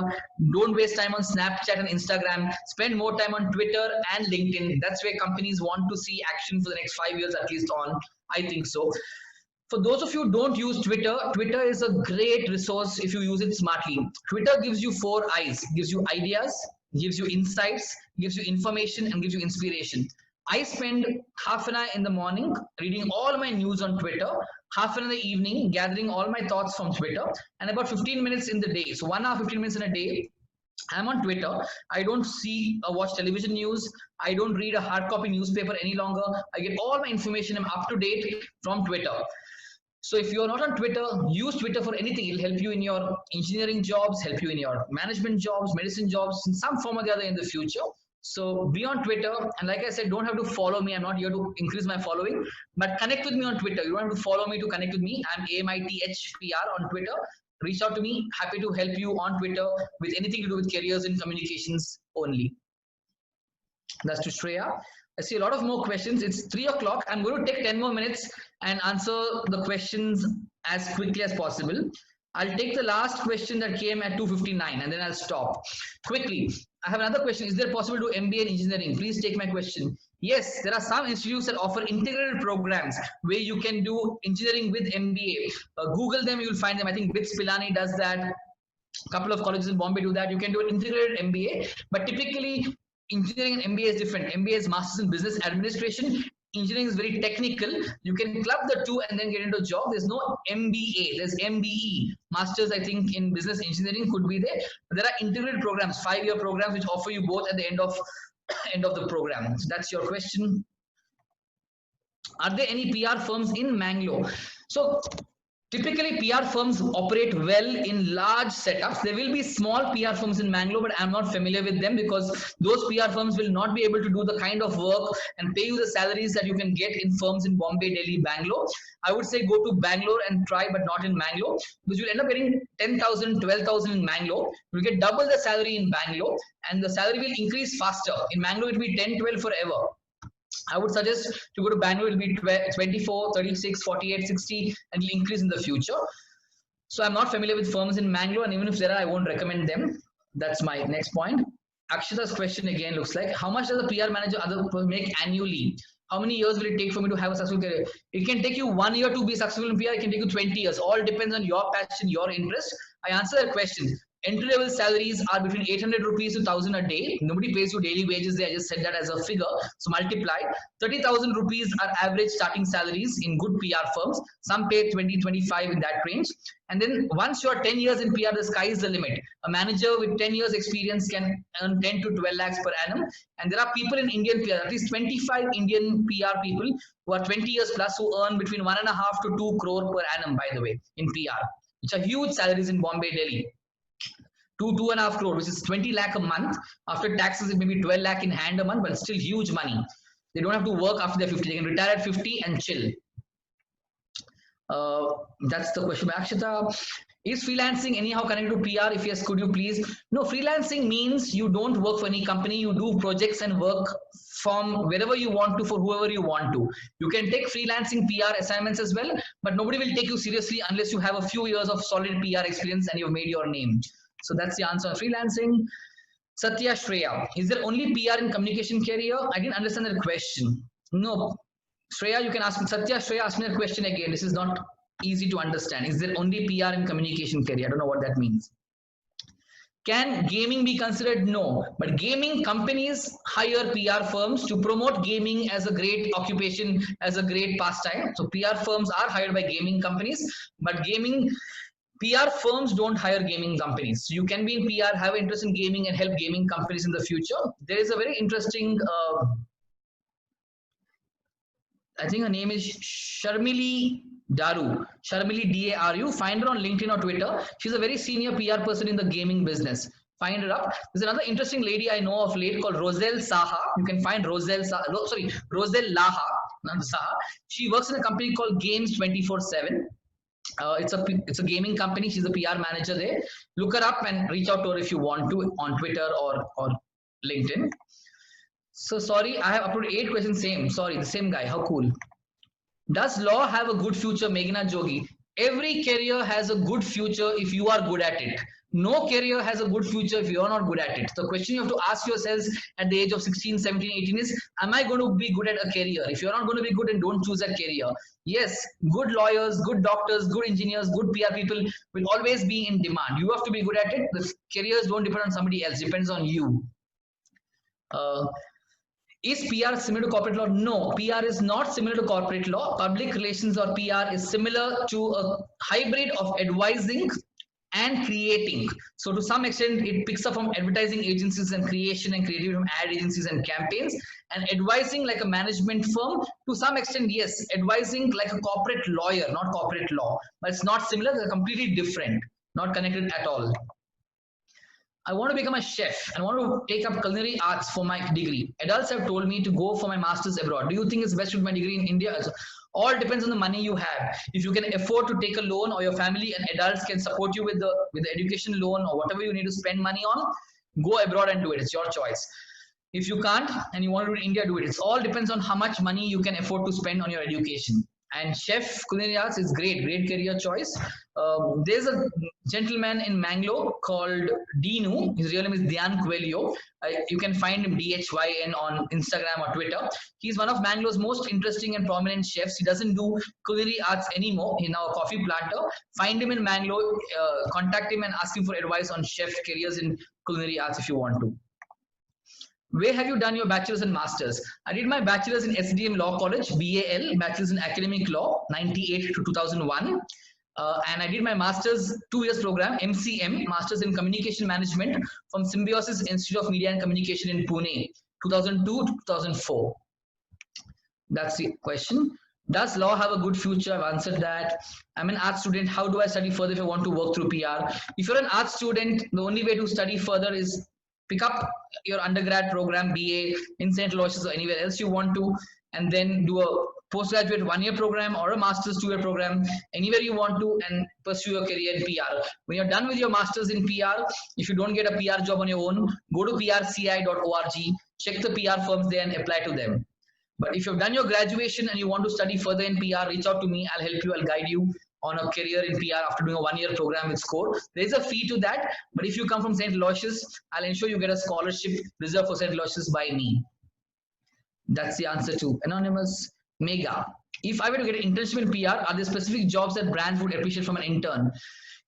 Don't waste time on Snapchat and Instagram. Spend more time on Twitter and LinkedIn. That's where companies want to see action for the next 5 years at least on. I think so. For those of you who don't use Twitter, Twitter is a great resource if you use it smartly. Twitter gives you 4 eyes, gives you ideas, gives you insights, gives you information, and gives you inspiration. I spend half an hour in the morning reading all my news on Twitter, half an hour in the evening gathering all my thoughts from Twitter, and about 15 minutes in the day. So 1 hour, 15 minutes in a day, I'm on Twitter. I don't see or watch television news. I don't read a hard copy newspaper any longer. I get all my information. I'm up to date from Twitter. So if you're not on Twitter, use Twitter for anything. It'll help you in your engineering jobs, help you in your management jobs, medicine jobs, in some form or the other in the future. So be on Twitter. And like I said, don't have to follow me. I'm not here to increase my following, but connect with me on Twitter. You don't have to follow me to connect with me. I'm AMITHPR on Twitter. Reach out to me. Happy to help you on Twitter with anything to do with careers and communications only. That's to Shreya. I see a lot of more questions. It's 3 o'clock. I'm going to take 10 more minutes and answer the questions as quickly as possible. I'll take the last question that came at 2:59 and then I'll stop. Quickly, I have another question. Is there possible to do MBA in engineering? Please take my question. Yes, there are some institutes that offer integrated programs where you can do engineering with MBA. Google them, you'll find them. I think BITS Pilani does that. A couple of colleges in Bombay do that. You can do an integrated MBA, but typically engineering and MBA is different. MBA is Masters in Business Administration. Engineering is very technical. You can club the 2 and then get into a job. There's no MBA. There's MBE. Masters, I think, in Business Engineering could be there. But there are integrated programs, 5-year programs, which offer you both at the end of the program. So that's your question. Are there any PR firms in Mangalore? So typically, PR firms operate well in large setups. There will be small PR firms in Mangalore, but I'm not familiar with them because those PR firms will not be able to do the kind of work and pay you the salaries that you can get in firms in Bombay, Delhi, Bangalore. I would say go to Bangalore and try, but not in Mangalore, because you'll end up getting 10,000, 12,000 in Mangalore. You'll get double the salary in Bangalore, and the salary will increase faster. In Mangalore, it will be 10, 12 forever. I would suggest to go to Bangalore. It will be 24, 36, 48, 60, and will increase in the future. So I'm not familiar with firms in Mangalore, and even if there are, I won't recommend them. That's my next point. Akshita's question again looks like, how much does a PR manager make annually? How many years will it take for me to have a successful career? It can take you 1 year to be successful in PR. It can take you 20 years. All depends on your passion, your interest. I answer that question. Entry-level salaries are between 800 rupees to 1,000 a day. Nobody pays you daily wages there. I just said that as a figure. So multiply. 30,000 rupees are average starting salaries in good PR firms. Some pay 20, 25 in that range. And then once you're 10 years in PR, the sky is the limit. A manager with 10 years experience can earn 10 to 12 lakhs per annum. And there are people in Indian PR, at least 25 Indian PR people who are 20 years plus who earn between 1.5 to 2 crore per annum, by the way, in PR, which are huge salaries in Bombay, Delhi. 2.5 crore, which is 20 lakh a month. After taxes, it may be 12 lakh in hand a month, but it's still huge money. They don't have to work after they're 50. They can retire at 50 and chill. That's the question by Akshita. Is freelancing anyhow connected to PR? If yes, could you please? No, freelancing means you don't work for any company. You do projects and work from wherever you want to for whoever you want to. You can take freelancing PR assignments as well, but nobody will take you seriously unless you have a few years of solid PR experience and you've made your name. So that's the answer on freelancing. Satya Shreya, is there only PR in communication career? I didn't understand that question. No, Shreya, you can ask me. Satya Shreya, ask me that question again. This is not easy to understand. Is there only PR in communication career? I don't know what that means. Can gaming be considered? No, but gaming companies hire PR firms to promote gaming as a great occupation, as a great pastime. So PR firms are hired by gaming companies, but gaming PR firms don't hire gaming companies. So you can be in PR, have interest in gaming, and help gaming companies in the future. There is a very interesting, I think her name is Sharmili Daru. Sharmili Daru. Find her on LinkedIn or Twitter. She's a very senior PR person in the gaming business. Find her up. There's another interesting lady I know of late called Roselle Saha. You can find Roselle Laha, not Saha. She works in a company called Games 24/7. It's a gaming company. She's a PR manager there. Look her up and reach out to her if you want to on Twitter or LinkedIn. So sorry, I have uploaded 8 questions. The same guy. How cool. Does law have a good future, Meghna Jogi? Every career has a good future if you are good at it. No career has a good future if you are not good at it. The question you have to ask yourselves at the age of 16, 17, 18 is, am I going to be good at a career? If you're not going to be good, then don't choose that career. Yes, good lawyers, good doctors, good engineers, good PR people will always be in demand. You have to be good at it. The careers don't depend on somebody else, depends on you. Is PR similar to corporate law? No, PR is not similar to corporate law. Public relations or PR is similar to a hybrid of advising and creating. So to some extent, it picks up from advertising agencies and creation and creative from ad agencies and campaigns, and advising like a management firm. To some extent, yes, advising like a corporate lawyer, not corporate law, but it's not similar. They're completely different, not connected at all. I want to become a chef and want to take up culinary arts for my degree. Adults have told me to go for my master's abroad. Do you think it's best to do my degree in India? All depends on the money you have. If you can afford to take a loan, or your family and adults can support you with the education loan or whatever you need to spend money on, go abroad and do it. It's your choice. If you can't and you want to do it in India, do it. It all depends on how much money you can afford to spend on your education. And chef culinary arts is great career choice. There's a gentleman in Mangalore called Dinu. His real name is Dhyan Coelho. You can find him DHYN on Instagram or Twitter. He's one of Mangalore's most interesting and prominent chefs. He doesn't do culinary arts anymore. He's now a coffee planter. Find him in Mangalore, contact him and ask him for advice on chef careers in culinary arts if you want to. Where have you done your bachelor's and master's? I did my bachelor's in SDM Law College, BAL, Bachelor's in Academic Law, 98 to 2001. And I did my master's 2 years program, MCM, Master's in Communication Management from Symbiosis Institute of Media and Communication in Pune, 2002 to 2004. That's the question. Does law have a good future? I've answered that. I'm an art student. How do I study further if I want to work through PR? If you're an art student, the only way to study further is pick up your undergrad program, BA in St. Aloysius or anywhere else you want to, and then do a postgraduate 1-year program or a master's 2-year program, anywhere you want to, and pursue your career in PR. When you're done with your master's in PR, if you don't get a PR job on your own, go to prci.org, check the PR firms there and apply to them. But if you've done your graduation and you want to study further in PR, reach out to me. I'll help you. I'll guide you on a career in PR after doing a 1-year program with SCORE. There's a fee to that, but if you come from St. Aloysius, I'll ensure you get a scholarship reserved for St. Aloysius by me. That's the answer to Anonymous. Mega. If I were to get an internship in PR, are there specific jobs that brands would appreciate from an intern?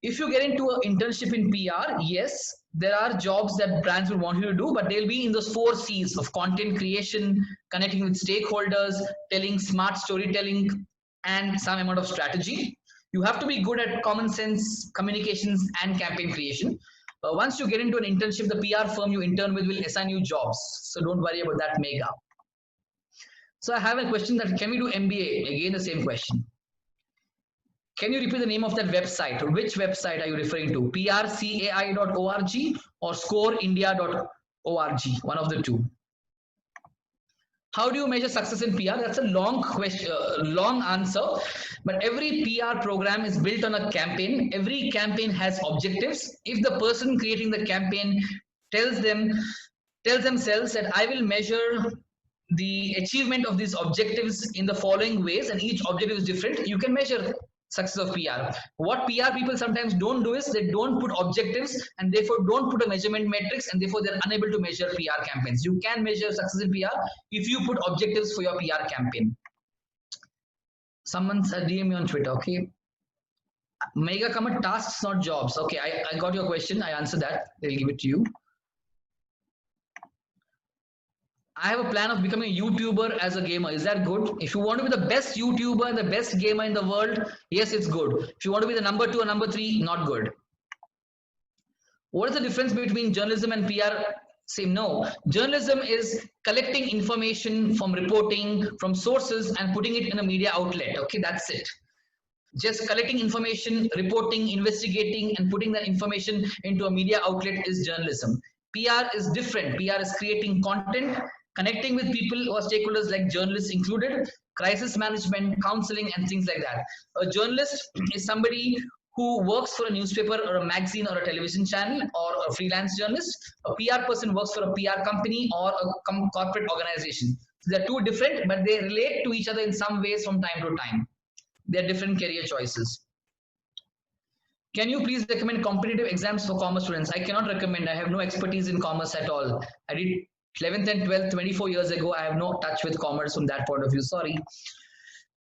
If you get into an internship in PR, yes, there are jobs that brands will want you to do, but they'll be in those 4 C's of content creation, connecting with stakeholders, telling smart storytelling, and some amount of strategy. You have to be good at common sense communications and campaign creation. Once you get into an internship, the PR firm you intern with will assign you jobs. So don't worry about that, Mega. So I have a question that can we do MBA? Again, the same question. Can you repeat the name of that website? Which website are you referring to? prcai.org or scoreindia.org? One of the two. How do you measure success in PR? That's a long question, long answer. But every PR program is built on a campaign. Every campaign has objectives. If the person creating the campaign tells themselves that I will measure the achievement of these objectives in the following ways, and each objective is different, you can measure success of PR. What PR people sometimes don't do is they don't put objectives and therefore don't put a measurement matrix, and therefore they're unable to measure PR campaigns. You can measure success in PR if you put objectives for your PR campaign. Someone's DM me on Twitter, okay? Mega comment, tasks, not jobs. Okay, I got your question. I answered that. They'll give it to you. I have a plan of becoming a YouTuber as a gamer. Is that good? If you want to be the best YouTuber and the best gamer in the world, yes, it's good. If you want to be the number 2 or number 3, not good. What is the difference between journalism and PR? Same, no. Journalism is collecting information from reporting, from sources, and putting it in a media outlet. Okay, that's it. Just collecting information, reporting, investigating, and putting that information into a media outlet is journalism. PR is different. PR is creating content, connecting with people or stakeholders like journalists included, crisis management, counseling, and things like that. A journalist is somebody who works for a newspaper or a magazine or a television channel, or a freelance journalist. A PR person works for a PR company or a corporate organization. So they're two different, but they relate to each other in some ways from time to time. They're different career choices. Can you please recommend competitive exams for commerce students? I cannot recommend. I have no expertise in commerce at all. I did 11th and 12th 24 years ago. I have no touch with commerce from that point of view. Sorry.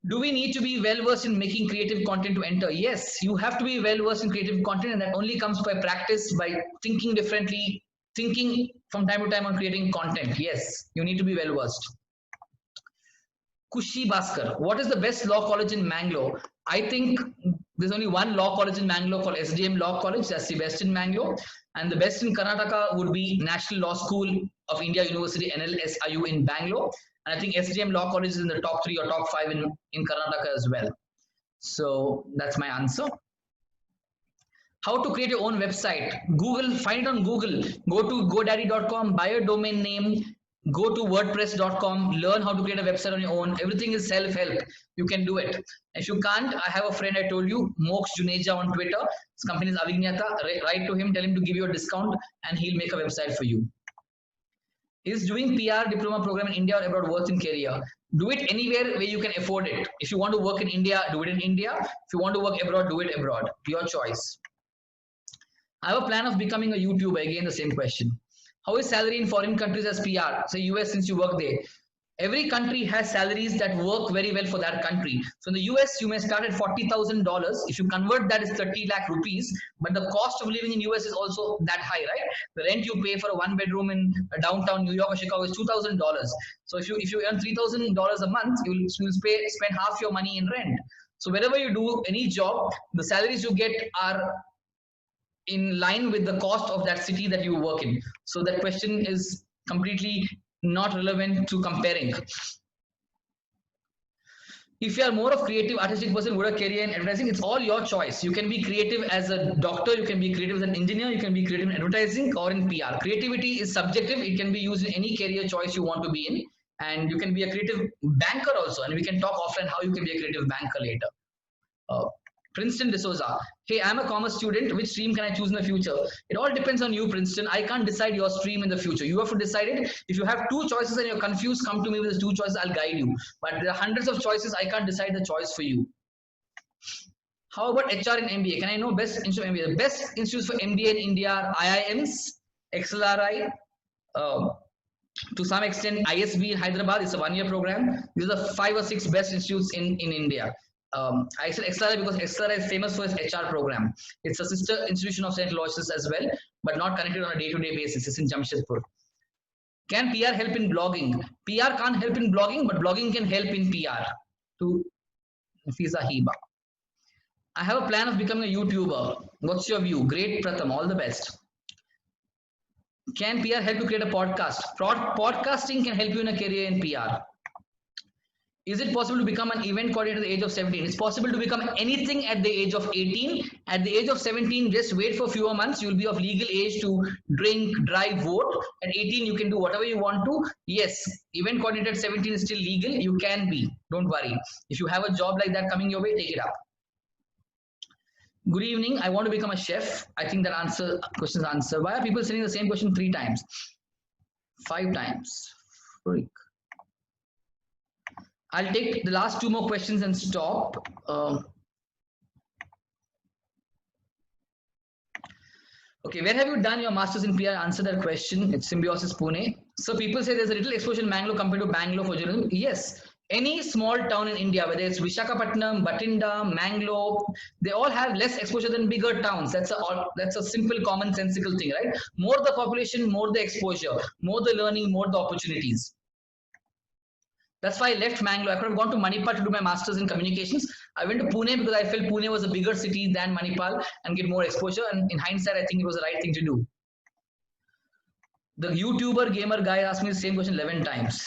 Do we need to be well versed in making creative content to enter? Yes, you have to be well versed in creative content, and that only comes by practice, by thinking differently, thinking from time to time on creating content. Yes, you need to be well versed. Kushi Bhaskar, what is the best law college in Mangalore? I think there's only one law college in Mangalore called SDM Law College. That's the best in Mangalore. And the best in Karnataka would be National Law School of India University, NLSIU in Bangalore. And I think SDM Law College is in the top 3 or top 5 in Karnataka as well. So that's my answer. How to create your own website? Google, find it on Google. Go to godaddy.com, buy a domain name, go to wordpress.com, learn how to create a website on your own. Everything is self-help. You can do it. If you can't, I have a friend, I told you, Mox Juneja on Twitter. His company is Avignata. Write to him, tell him to give you a discount, and he'll make a website for you. Is doing PR diploma program in India or abroad worth in career? Do it anywhere where you can afford it. If you want to work in India, do it in India. If you want to work abroad, do it abroad. Your choice. I have a plan of becoming a YouTuber. Again, the same question. How is salary in foreign countries as PR? Say US, since you work there. Every country has salaries that work very well for that country. So in the US, you may start at $40,000. If you convert that, is 30 lakh rupees. But the cost of living in US is also that high, right? The rent you pay for a 1-bedroom in downtown New York or Chicago is $2,000. So if you earn $3,000 a month, you'll spend half your money in rent. So wherever you do any job, the salaries you get are in line with the cost of that city that you work in. So that question is completely not relevant to comparing. If you are more of creative artistic person, would a career in advertising? It's all your choice. You can be creative as a doctor, you can be creative as an engineer, you can be creative in advertising or in PR. Creativity is subjective. It can be used in any career choice you want to be in. And you can be a creative banker also. And we can talk offline how you can be a creative banker later. Princeton D'Souza, hey, I'm a commerce student. Which stream can I choose in the future? It all depends on you, Princeton. I can't decide your stream in the future. You have to decide it. If you have 2 choices and you're confused, come to me with the 2 choices. I'll guide you. But there are hundreds of choices. I can't decide the choice for you. How about HR and MBA? Can I know best institute MBA? The best institutes for MBA in India are IIMs, XLRI, to some extent ISB in Hyderabad. It's a 1-year program. These are the 5 or 6 best institutes in India. I said XLRI because XLRI is famous for its HR program. It's a sister institution of St. Aloysius as well, but not connected on a day-to-day basis. It's in Jamshedpur. Can PR help in blogging? PR can't help in blogging, but blogging can help in PR. To Fiza Hiba. I have a plan of becoming a YouTuber. What's your view? Great, Pratham. All the best. Can PR help you create a podcast? Podcasting can help you in a career in PR. Is it possible to become an event coordinator at the age of 17? It's possible to become anything at the age of 18. At the age of 17, just wait for fewer months. You'll be of legal age to drink, drive, vote. At 18, you can do whatever you want to. Yes, event coordinator at 17 is still legal. You can be. Don't worry. If you have a job like that coming your way, take it up. Good evening. I want to become a chef. I think that question is answered. Why are people sending the same question 3 times? 5 times? Freak. I'll take the last 2 more questions and stop. Okay, where have you done your masters in PR? Answer that question. It's Symbiosis Pune. So people say there's a little exposure in Bangalore compared to Bangalore for journalism. Yes, any small town in India, whether it's Visakhapatnam, Bathinda, Mangalore, they all have less exposure than bigger towns. That's a simple, commonsensical thing, right? More the population, more the exposure, more the learning, more the opportunities. That's why I left Mangalore. I could have gone to Manipal to do my masters in communications. I went to Pune because I felt Pune was a bigger city than Manipal and get more exposure. And in hindsight, I think it was the right thing to do. The YouTuber gamer guy asked me the same question 11 times.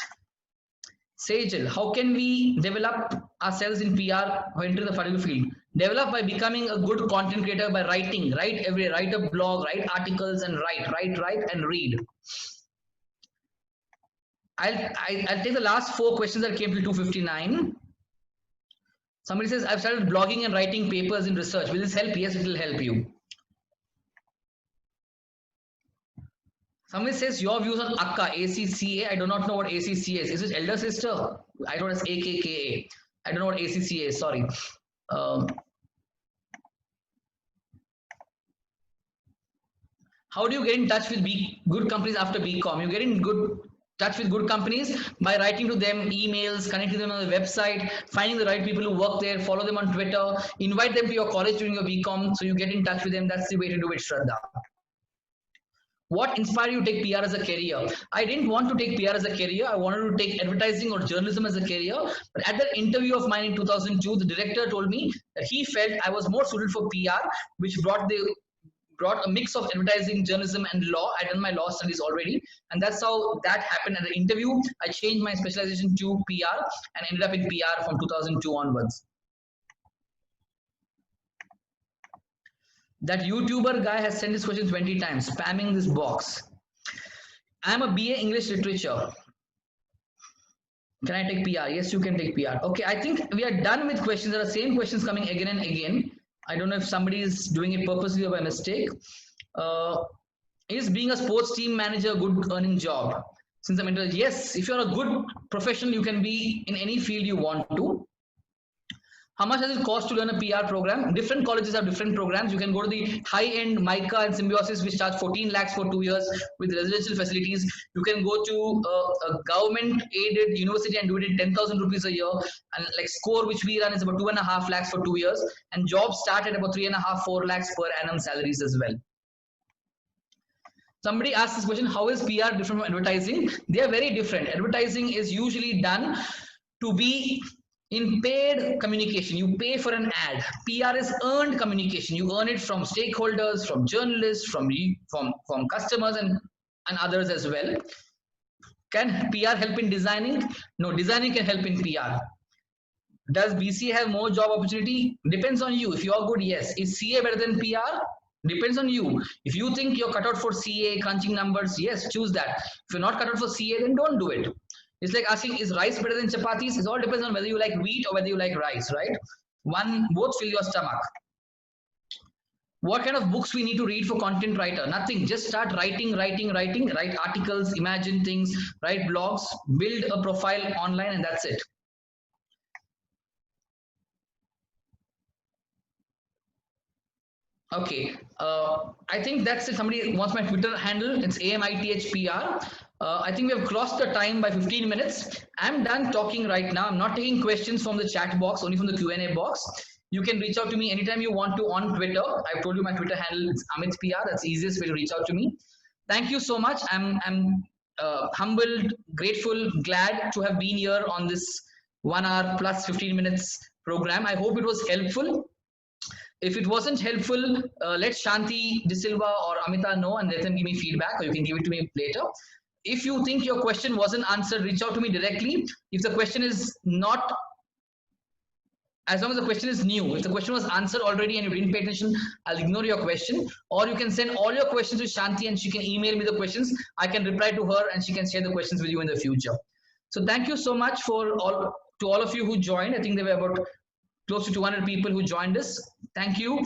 Sejal, how can we develop ourselves in PR or enter the particular field? Develop by becoming a good content creator by writing. Write a blog, write articles and write and read. I'll take the last 4 questions that came till 2:59. Somebody says, I've started blogging and writing papers in research. Will this help? Yes, it will help you. Somebody says, your views on ACCA, ACCA. I do not know what ACCA is. Is it elder sister? I don't know, it's AKKA. I don't know what ACCA is, sorry. How do you get in touch with good companies after BCom? You get in touch with good companies by writing to them emails, connecting them on the website, finding the right people who work there, follow them on Twitter, invite them to your college during your BCom so you get in touch with them. That's the way to do it, Shraddha. What inspired you to take PR as a career? I didn't want to take PR as a career. I wanted to take advertising or journalism as a career. But at that interview of mine in 2002, the director told me that he felt I was more suited for PR, which brought a mix of advertising, journalism, and law. I'd done my law studies already. And that's how that happened at the interview. I changed my specialization to PR and ended up in PR from 2002 onwards. That YouTuber guy has sent this question 20 times, spamming this box. I'm a BA English Literature. Can I take PR? Yes, you can take PR. Okay, I think we are done with questions. There are same questions coming again and again. I don't know if somebody is doing it purposely or by mistake. Is being a sports team manager a good earning job? Since I'm interested, yes, if you're a good professional, you can be in any field you want to. How much does it cost to learn a PR program? Different colleges have different programs. You can go to the high-end Mica and Symbiosis, which charge 14 lakhs for 2 years with residential facilities. You can go to a government-aided university and do it in 10,000 rupees a year. And like SCORE, which we run, is about 2.5 lakhs for 2 years. And jobs start at about 3.5, 4 lakhs per annum salaries as well. Somebody asked this question, how is PR different from advertising? They are very different. Advertising is usually done to be in paid communication. You pay for an ad. PR is earned communication. You earn it from stakeholders, from journalists, from customers and others as well. Can PR help in designing? No, designing can help in PR. Does BCA have more job opportunity? Depends on you. If you are good, yes. Is CA better than PR? Depends on you. If you think you're cut out for CA, crunching numbers, yes, choose that. If you're not cut out for CA, then don't do it. It's like asking, is rice better than chapatis? It all depends on whether you like wheat or whether you like rice, right? Both fill your stomach. What kind of books we need to read for content writer? Nothing. Just start writing, write articles, imagine things, write blogs, build a profile online, and that's it. Okay, I think that's it. Somebody wants my Twitter handle. It's AMITHPR. I think we have crossed the time by 15 minutes. I'm done talking right now. I'm not taking questions from the chat box, only from the Q&A box. You can reach out to me anytime you want to on Twitter. I've told you my Twitter handle is AmitPR. That's the easiest way to reach out to me. Thank you so much. I'm humbled, grateful, glad to have been here on this 1 hour plus 15 minutes program. I hope it was helpful. If it wasn't helpful, let Shanti De Silva or Amita know and let them give me feedback, or you can give it to me later. if you think your question wasn't answered, reach out to me directly. If the question is not, as long as the question is new, if the question was answered already and you didn't pay attention, I'll ignore your question. Or you can send all your questions to Shanti and she can email me the questions. I can reply to her and she can share the questions with you in the future. So thank you so much for all of you who joined. I think there were about close to 200 people who joined us. Thank you.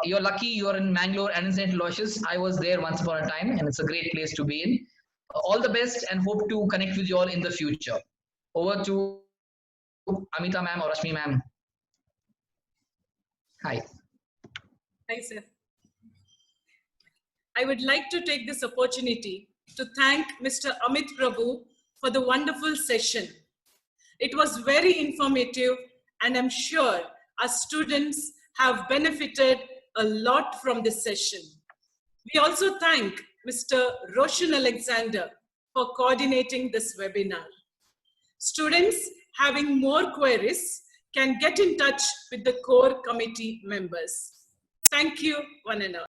You're lucky you're in Mangalore and in St. Aloysius. I was there once upon a time and it's a great place to be in. All the best and hope to connect with you all in the future. Over to Amita ma'am or Rashmi ma'am. Hi. Hi, sir. I would like to take this opportunity to thank Mr. Amit Prabhu for the wonderful session. It was very informative and I'm sure our students have benefited a lot from this session. We also thank Mr. Roshan Alexander for coordinating this webinar. Students having more queries can get in touch with the core committee members. Thank you, one and all.